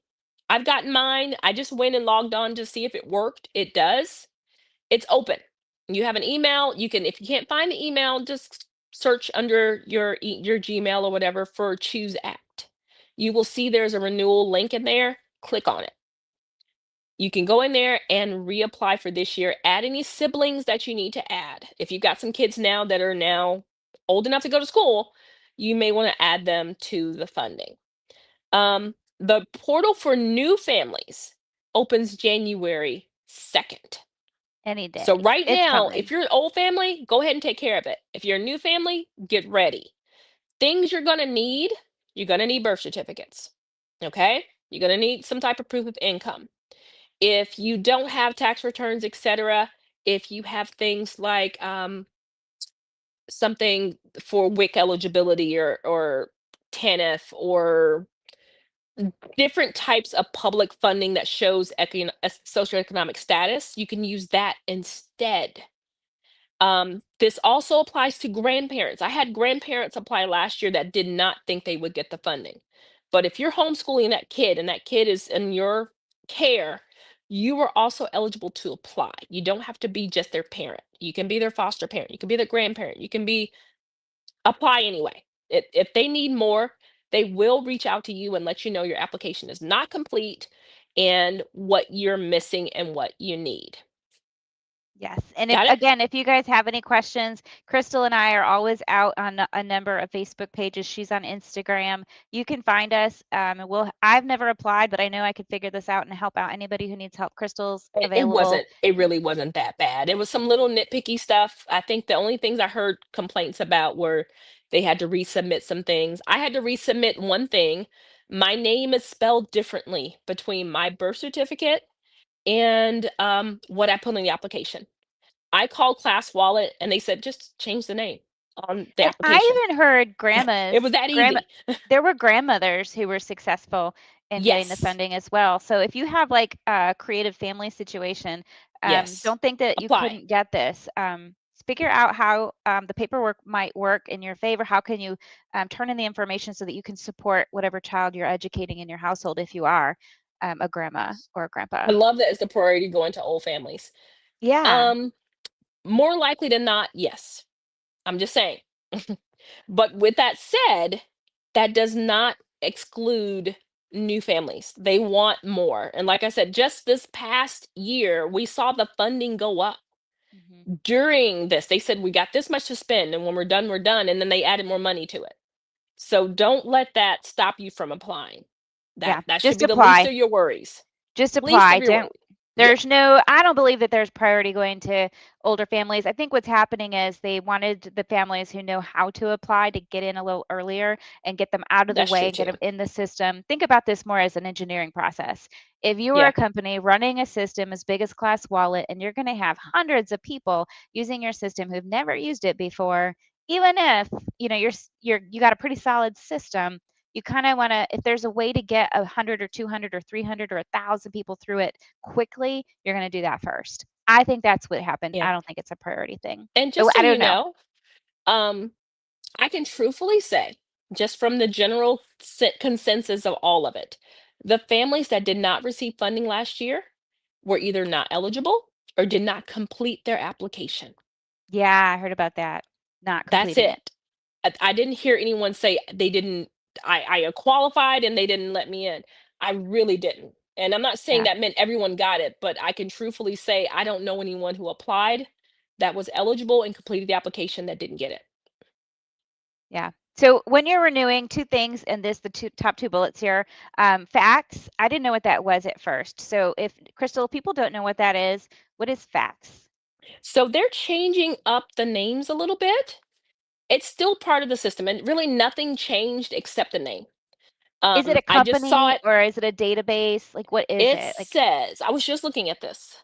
I've gotten mine. I just went and logged on to see if it worked. It does. It's open. You have an email. You can, if you can't find the email, just search under your Gmail or whatever for Choose Act. You will see there's a renewal link in there. Click on it. You can go in there and reapply for this year. Add any siblings that you need to add. If you've got some kids now that are now old enough to go to school, you may want to add them to the funding. The portal for new families opens January 2nd. Any day. So right It's now, coming. if you're an old family, go ahead and take care of it. If you're a new family, get ready. Things you're going to need birth certificates. Okay? You're going to need some type of proof of income. If you don't have tax returns, etc., if you have things like something for WIC eligibility or TANF or different types of public funding that shows socioeconomic status, you can use that instead. This also applies to grandparents. I had grandparents apply last year that did not think they would get the funding. But if you're homeschooling that kid and that kid is in your care, you are also eligible to apply. You don't have to be just their parent. You can be their foster parent. You can be their grandparent. You can be apply anyway. If they need more, they will reach out to you and let you know your application is not complete and what you're missing and what you need. Yes. And if Got it? again, if you guys have any questions, Crystal and I are always out on a number of Facebook pages. She's on Instagram. You can find us. And I've never applied, but I know I could figure this out and help out anybody who needs help. Crystal's available. It really wasn't that bad. It was some little nitpicky stuff. I think the only things I heard complaints about were They had to resubmit some things. I had to resubmit one thing. My name is spelled differently between my birth certificate and what I put in the application. I called Class Wallet and they said just change the name on the And I application. even heard It was that grandma, easy. there were grandmothers who were successful in getting the Yes. funding as well. So if you have like a creative family situation, Yes. don't think that you Apply. couldn't get this. Figure out how the paperwork might work in your favor. How can you turn in the information so that you can support whatever child you're educating in your household if you are a grandma or a grandpa? I love that it's the priority going to old families. Yeah. Um, More likely than not, yes. I'm just saying. But with that said, that does not exclude new families. They want more. And like I said, just this past year, we saw the funding go up. Mhm. During this, they said we got this much to spend, and when we're done, we're done. And then they added more money to it. So don't let that stop you from applying. Yeah. That should Just be the least apply. of your worries. Just Least apply. of your Don't worries. Yeah. There's no, I don't believe that there's priority going to older families. I think what's happening is they wanted the families who know how to apply to get in a little earlier and get them out of the That's way true and get too. them in the system. Think about this more as an engineering process. If you were Yeah. a company running a system as big as Class Wallet and you're going to have hundreds of people using your system who've never used it before, even if, you got a pretty solid system, you kind of want to, if there's a way to get 100 or 200 or 300 or 1,000 people through it quickly, you're going to do that first. I think that's what happened. Yeah. I don't think it's a priority thing. And But just so I you don't know. know, um, I can truthfully say, just from the general consensus of all of it, the families that did not receive funding last year were either not eligible or did not complete their application. Yeah, I heard about that. Not That's completing it. it. I didn't hear anyone say they didn't, I qualified and they didn't let me in. I really didn't. And I'm not saying Yeah, that meant everyone got it, but I can truthfully say I don't know anyone who applied that was eligible and completed the application that didn't get it. yeah. So when you're renewing, two things, and this the top two bullets here. Facts. I didn't know what that was at first. So if Crystal, people don't know what that is, what is facts? So they're changing up the names a little bit. It's still part of the system, and really nothing changed except the name. Is it a I just saw company it. or is it a database? Like what is It it? Like says, I was just looking at this.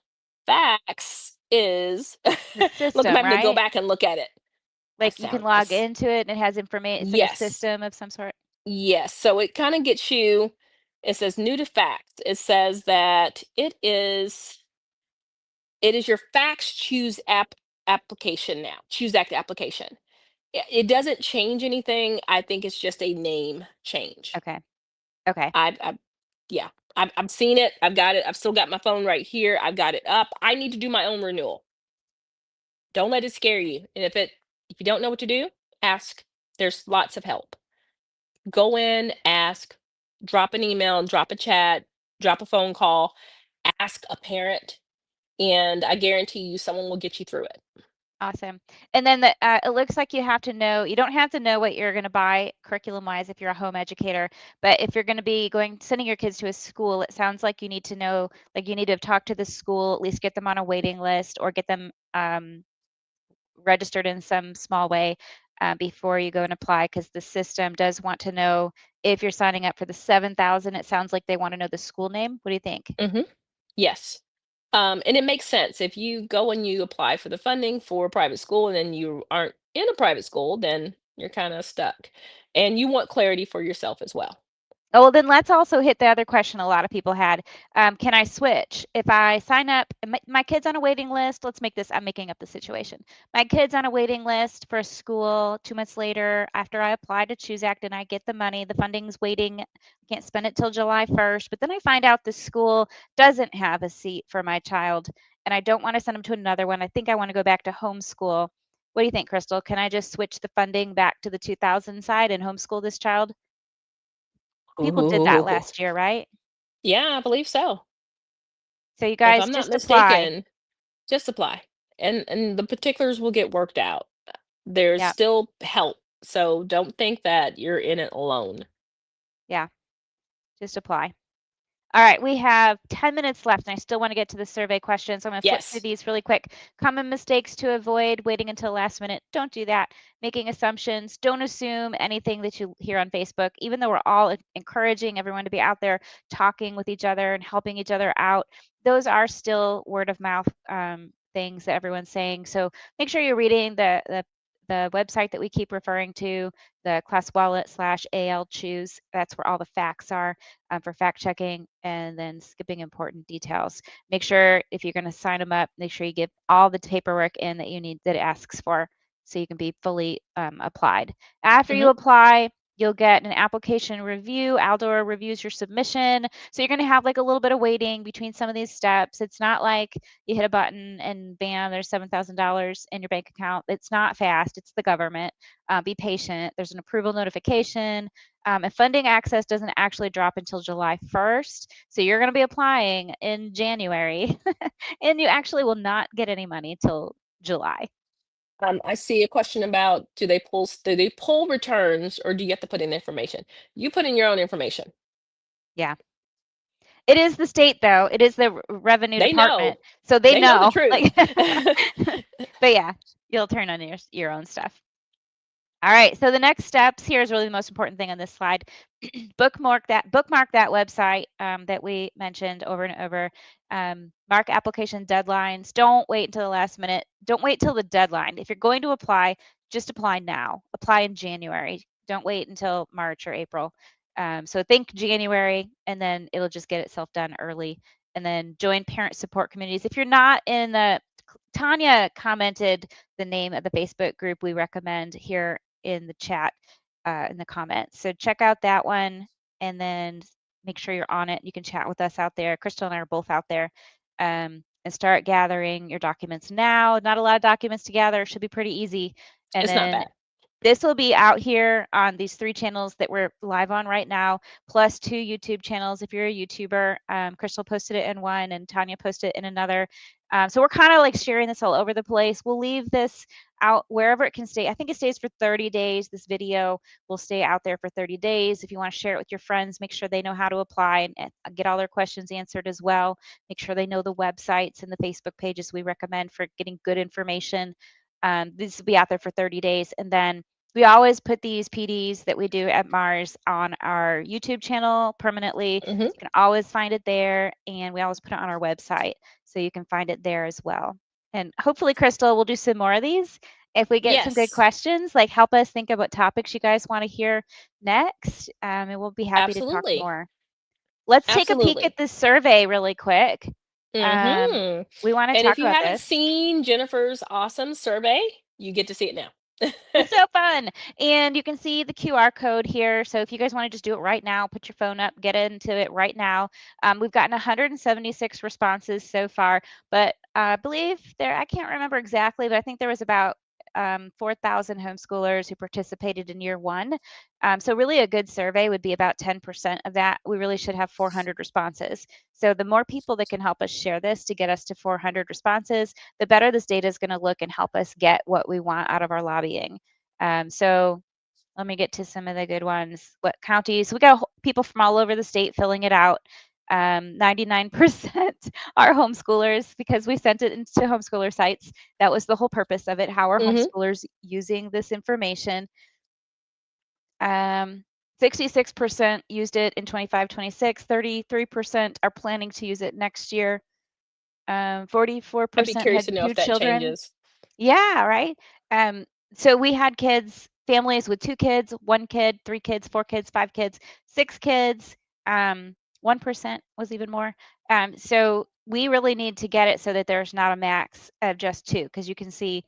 Fax is, the look, I'm system, having to go right? back and look at it. Like you can log into it and it has information. It's like a Yes, system of some sort. yes. So it kind of gets you, it says new to fax. It says that it is your fax choose application now. Choose Act application. It doesn't change anything. I think it's just a name change. Okay. Okay. I yeah. I've seen it. I've got it. I've still got my phone right here. I've got it up. I need to do my own renewal. Don't let it scare you. And if you don't know what to do, ask. There's lots of help. Go in, ask, drop an email, drop a chat, drop a phone call, ask a parent, and I guarantee you someone will get you through it. Awesome. And then it looks like you have to know, you don't have to know what you're going to buy curriculum wise if you're a home educator, but if you're going to be sending your kids to a school, it sounds like you need to know, like you need to talk to the school, at least get them on a waiting list or get them registered in some small way before you go and apply because the system does want to know if you're signing up for the 7,000. It sounds like they want to know the school name. What do you think? Hmm. Yes. And it makes sense. If you go and you apply for the funding for a private school and then you aren't in a private school, then you're kind of stuck. And you want clarity for yourself as well. Oh, well, then let's also hit the other question a lot of people had. Can I switch? If I sign up, my kid's on a waiting list, let's make this, I'm making up the situation. My kid's on a waiting list for a school 2 months later after I apply to Choose Act and I get the money, the funding's waiting, I can't spend it till July 1st, but then I find out the school doesn't have a seat for my child and I don't want to send them to another one. I think I want to go back to homeschool. What do you think, Crystal? Can I just switch the funding back to the 2000 side and homeschool this child? People did that Ooh. last year, right? Yeah, I believe so. So you If guys I'm not just apply. mistaken, just apply. And the particulars will get worked out. There's Yeah, still help. So don't think that you're in it alone. yeah, just apply. All right, we have 10 minutes left, and I still want to get to the survey questions. So I'm going to flip through Yes. these really quick. Common mistakes to avoid: waiting until last minute. Don't do that. Making assumptions. Don't assume anything that you hear on Facebook, even though we're all encouraging everyone to be out there talking with each other and helping each other out. Those are still word of mouth things that everyone's saying. So make sure you're reading the website that we keep referring to, the ClassWallet/AL Choose. That's where all the facts are for fact checking, and then skipping important details. Make sure if you're going to sign them up, make sure you give all the paperwork in that you need that it asks for, so you can be fully applied. After you Hmm. apply, you'll get an application review. Aldor reviews your submission. So you're going to have like a little bit of waiting between some of these steps. It's not like you hit a button and bam, there's $7,000 in your bank account. It's not fast. It's the government. Be patient. There's an approval notification. And funding access doesn't actually drop until July 1st. So you're going to be applying in January and you actually will not get any money till July. I see a question about do they pull returns or do you have to put in information? You put in your own information. Yeah. It is the state, though. It is the revenue They department. know. So they They know the know. truth. Like, but yeah, you'll turn on your own stuff. All right, so the next steps here is really the most important thing on this slide. bookmark that website that we mentioned over and over. Mark application deadlines. Don't wait until the last minute. Don't wait till the deadline. If you're going to apply, just apply now. Apply in January. Don't wait until March or April. So think January, and then it'll just get itself done early. And then join parent support communities. If you're not in the, Tanya commented the name of the Facebook group we recommend here in the chat, in the comments. So check out that one, and then make sure you're on it. You can chat with us out there. Crystal and I are both out there. And start gathering your documents now. Not a lot of documents to gather. Should be pretty easy. And It's not then bad. this will be out here on these 3 channels that we're live on right now, plus 2 YouTube channels. If you're a YouTuber, Crystal posted it in one and Tanya posted it in another. So we're kind of like sharing this all over the place. We'll leave this out wherever it can stay. I think it stays for 30 days. This video will stay out there for 30 days. If you want to share it with your friends, make sure they know how to apply and get all their questions answered as well. Make sure they know the websites and the Facebook pages we recommend for getting good information. This will be out there for 30 days. And then we always put these PDs that we do at Mars on our YouTube channel permanently. Hmm. You can always find it there, and we always put it on our website, so you can find it there as well. And hopefully, Crystal, we'll do some more of these. If we get some good Yes, questions, like help us think of what topics you guys want to hear next, and we'll be happy to talk absolutely. more. Let's take a peek at Absolutely. this survey really quick. Hmm. We want to And if talk you about haven't this. seen Jennifer's awesome survey, you get to see it now. It's so fun. And you can see the QR code here. So if you guys want to just do it right now, put your phone up, get into it right now. We've gotten 176 responses so far, but I believe I can't remember exactly, but I think there was about 4,000 homeschoolers who participated in year 1. So really a good survey would be about 10% of that. We really should have 400 responses. So the more people that can help us share this to get us to 400 responses, the better this data is going to look and help us get what we want out of our lobbying. So let me get to some of the good ones. What counties? We got people from all over the state filling it out. 99% are homeschoolers because we sent it into homeschooler sites. That was the whole purpose of it. How are Hmm. homeschoolers using this information? 66% used it in 25-26. 33% are planning to use it next year. I'd be 44% curious had to know if 2 that children. changes. Yeah, right. So we had families with 2 kids, 1 kid, 3 kids, 4 kids, 5 kids, 6 kids. 1% was even more. So we really need to get it so that there's not a max of just 2, because you can see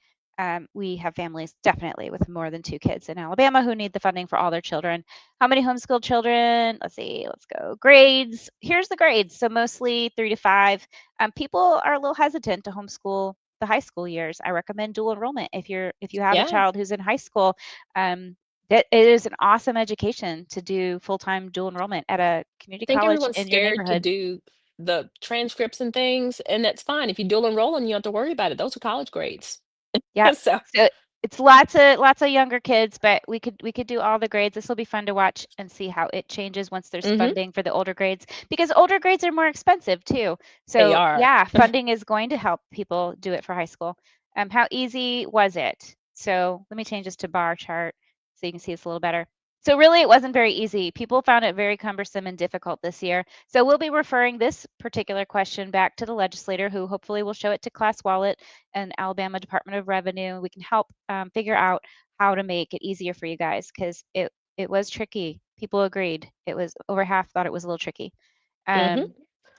we have families definitely with more than 2 kids in Alabama who need the funding for all their children. How many homeschooled children? Let's see. Let's go. Grades. Here's the grades. So mostly 3 to 5. People are a little hesitant to homeschool the high school years. I recommend dual enrollment if you have a Yeah. child who's in high school. That it is an awesome education to do full-time dual enrollment at a community I think college everyone's in your scared to neighborhood. do the transcripts and things, and that's fine. If you dual enroll and you don't have to worry about it, those are college grades. Yeah. So So it's lots of younger kids, but we could do all the grades. This will be fun to watch and see how it changes once there's Hmm. funding for the older grades, because older grades are more expensive too. They So are. yeah, funding is going to help people do it for high school. How easy was it? So let me change this to bar chart so you can see this a little better. So really, it wasn't very easy. People found it very cumbersome and difficult this year. So we'll be referring this particular question back to the legislator, who hopefully will show it to Class Wallet and Alabama Department of Revenue. We can help figure out how to make it easier for you guys, because it was tricky. People agreed. It was over half thought it was a little tricky. Hmm.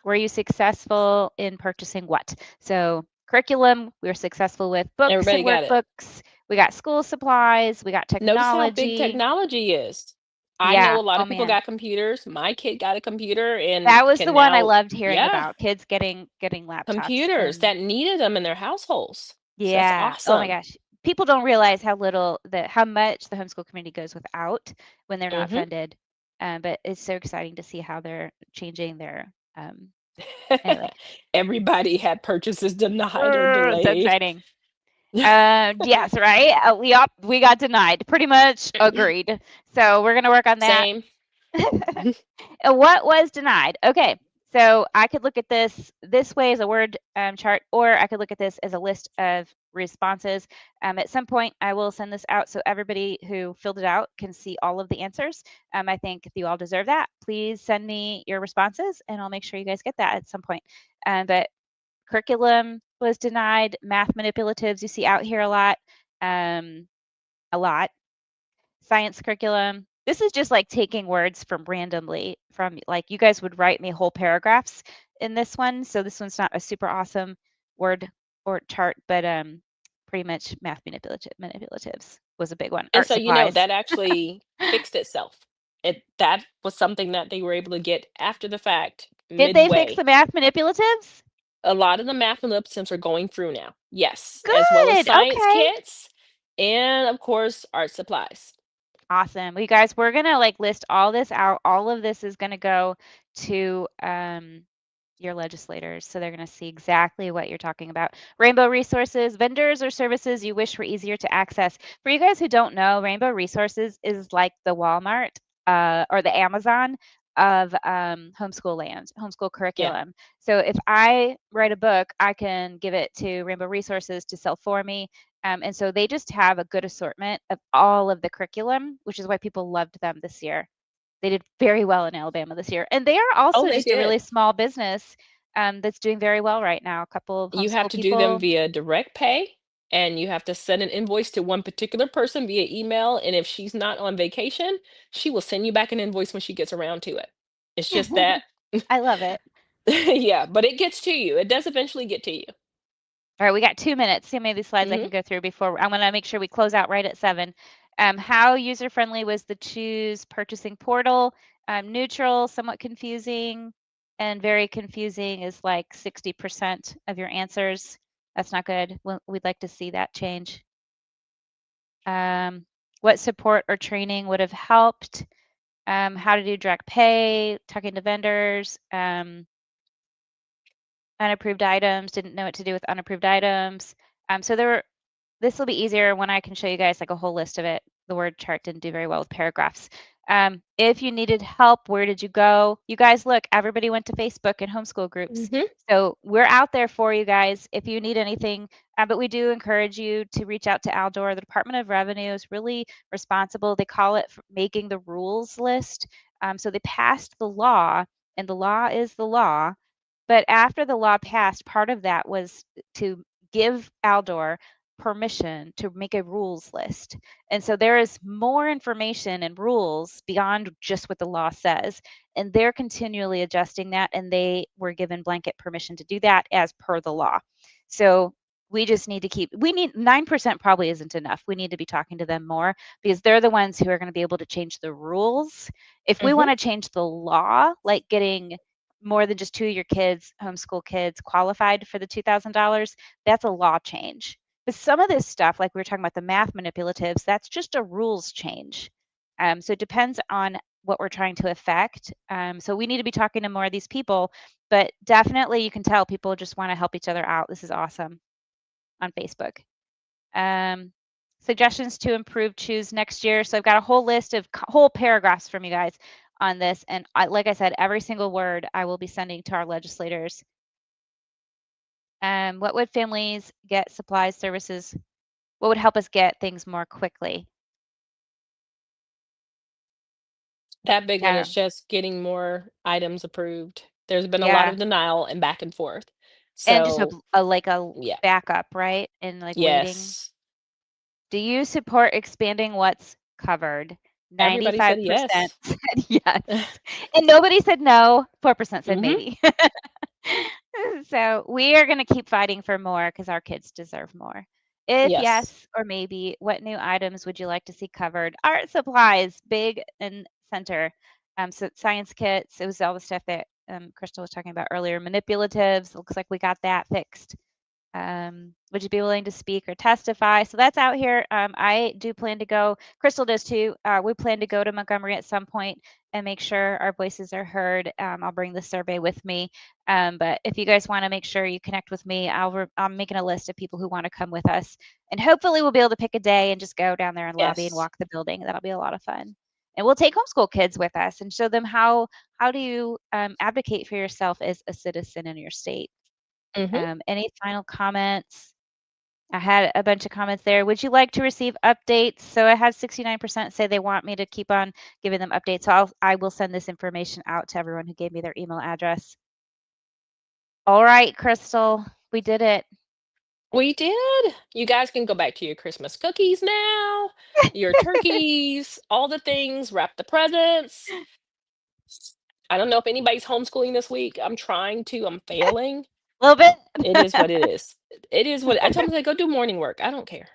Were you successful in purchasing what? So curriculum, we were successful with books and Everybody got it. workbooks. We got school supplies. We got Notice how big technology. technology is. I know Yeah. a lot Oh of people man. got computers. My kid got a computer and That was the can one I now, loved hearing yeah, about. Kids getting laptops. computers And that needed them in their households. So that's yeah. Oh my awesome. gosh. People don't realize how much the homeschool community goes without when they're not Hmm. funded. But it's so exciting to see how they're changing their anyway. Everybody had purchases denied or So delayed. exciting. Yes, right. We got denied. Pretty much agreed. So we're gonna work on that. Same. What was denied? Okay, so I could look at this way as a word chart, or I could look at this as a list of responses. At some point, I will send this out so everybody who filled it out can see all of the answers. I think you all deserve that. Please send me your responses, and I'll make sure you guys get that at some point. But curriculum was denied. Math manipulatives you see out here a lot. A lot. Science curriculum. This is just like taking words from randomly from, like, you guys would write me whole paragraphs in this one. So this one's not a super awesome word or chart, but pretty much math manipulatives was a big one. And Art so, supplies. that actually fixed itself. That was something that they were able to get after the fact, Did they fix midway. the math manipulatives? A lot of the math and lip are going through now. Yes, as well as Good. science Okay. kits and of course art supplies. Awesome. Well, you guys, we're gonna like list all this out. All of this is gonna go to your legislators, so they're gonna see exactly what you're talking about. Rainbow Resources, vendors or services you wish were easier to access. For you guys who don't know, Rainbow Resources is like the Walmart or the Amazon of homeschool land, homeschool Yeah. curriculum. So if I write a book, I can give it to Rainbow Resources to sell for me. And so they just have a good assortment of all of the curriculum, which is why people loved them this year. They did very well in Alabama this year. And they are Oh, also they just a did. really small business that's doing very well right now. A couple of You have homeschool to do them people. via direct pay, and you have to send an invoice to one particular person via email, and if she's not on vacation, she will send you back an invoice when she gets around to it. It's just that. I love it. Yeah, but it gets to you. It does eventually get to you. All right, we got 2 minutes. See how many of these slides I Hmm. can go through before I'm going to make sure we close out right at 7. How user friendly was the choose purchasing portal? Neutral, somewhat confusing, and very confusing is like 60% of your answers. That's not good. We'd like to see that change. What support or training would have helped? How to do direct pay, talking to vendors, unapproved items, didn't know what to do with unapproved items. So this will be easier when I can show you guys like a whole list of it. The word chart didn't do very well with paragraphs. If you needed help, where did you go? You guys, look, everybody went to Facebook and homeschool groups. Hmm. So we're out there for you guys if you need anything. But we do encourage you to reach out to Aldor. The Department of Revenue is really responsible. They call it making the rules list. So they passed the law, and the law is the law. But after the law passed, part of that was to give Aldor permission to make a rules list. And so there is more information and rules beyond just what the law says. And they're continually adjusting that. And they were given blanket permission to do that as per the law. So we just need to we need 9% probably isn't enough. We need to be talking to them more because they're the ones who are going to be able to change the rules. If we Hmm. want to change the law, like getting more than just 2 of your kids, homeschool kids, qualified for the $2,000, that's a law change. But some of this stuff, like we were talking about the math manipulatives, that's just a rules change. So it depends on what we're trying to affect. So we need to be talking to more of these people, but definitely you can tell people just want to help each other out. This is awesome on Facebook. Um, suggestions to improve choose next year. So I've got a whole list of whole paragraphs from you guys on this. And like I said, every single word I will be sending to our legislators. What would families get supplies, services? What would help us get things more quickly? That big one Yeah. is just getting more items approved. There's been a lot Yeah. of denial and back and forth. And just So, like a yeah. backup, right? And like waiting. Yes. Do you support expanding what's covered? Everybody said 95% yes. said yes. And nobody said no. 4% said Mhm. maybe. So we are going to keep fighting for more because our kids deserve more. If Yes. yes or maybe, what new items would you like to see covered? Art supplies, big and center. So science kits. It was all the stuff that Crystal was talking about earlier. Manipulatives. Looks like we got that fixed. Would you be willing to speak or testify? So that's out here. I do plan to go. Crystal does too. We plan to go to Montgomery at some point and make sure our voices are heard. I'll bring the survey with me. But if you guys want to make sure you connect with me, I'm making a list of people who want to come with us. And hopefully we'll be able to pick a day and just go down there and lobby and Yes. walk the building. That'll be a lot of fun. And we'll take homeschool kids with us and show them how do you advocate for yourself as a citizen in your state. Mhm. Any final comments? I had a bunch of comments there. Would you like to receive updates? So I had 69% say they want me to keep on giving them updates. So I will send this information out to everyone who gave me their email address. All right, Crystal, we did it. We did. You guys can go back to your Christmas cookies now, your turkeys, all the things, wrap the presents. I don't know if anybody's homeschooling this week. I'm trying to. I'm failing. A little bit. It is what it is. It is what I tell them, go do morning work. I don't care.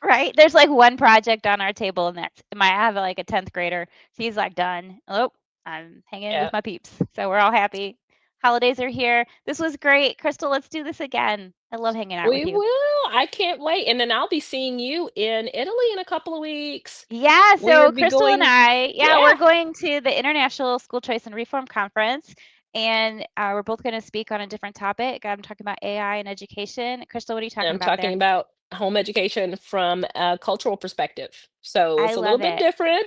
Right? There's like one project on our table, and that's I have like a 10th grader. He's like done. Oh, I'm hanging Yeah. with my peeps. So we're all happy. Holidays are here. This was great. Crystal, let's do this again. I love hanging out with We you. will. I can't wait. And then I'll be seeing you in Italy in a couple of weeks. Yeah, so We'll be Crystal and going. I, Yeah. we're going to the International School Choice and Reform Conference, and we're both going to speak on a different topic. I'm talking about AI and education. Crystal, what are you talking I'm about there? talking about home education from a cultural perspective. So I it's a little love bit it. different,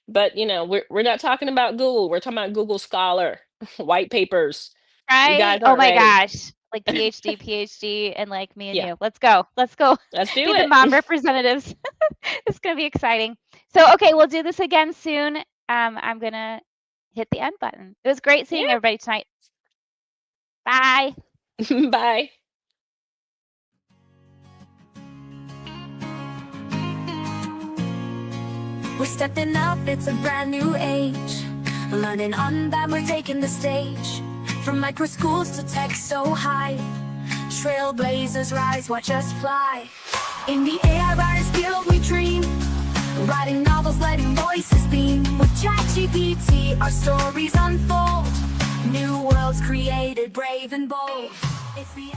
but we're not talking about Google. We're talking about Google Scholar, white papers. You Right? guys Oh aren't my ready. gosh. Like PhD, and like me and Yeah, you. Let's go. Let's go let's be do the it. mom representatives. It's going to be exciting. So, okay, we'll do this again soon. I'm going to hit the end button. It was great seeing Yeah. everybody tonight. Bye. Bye. We're stepping up, it's a brand new age. Learning on that we're taking the stage. From micro schools to tech so high. Trailblazers rise, watch us fly. In the AI Writers Guild we dream. Writing novels, letting voices beam. With ChatGPT our stories unfold. New worlds created, brave and bold. It's the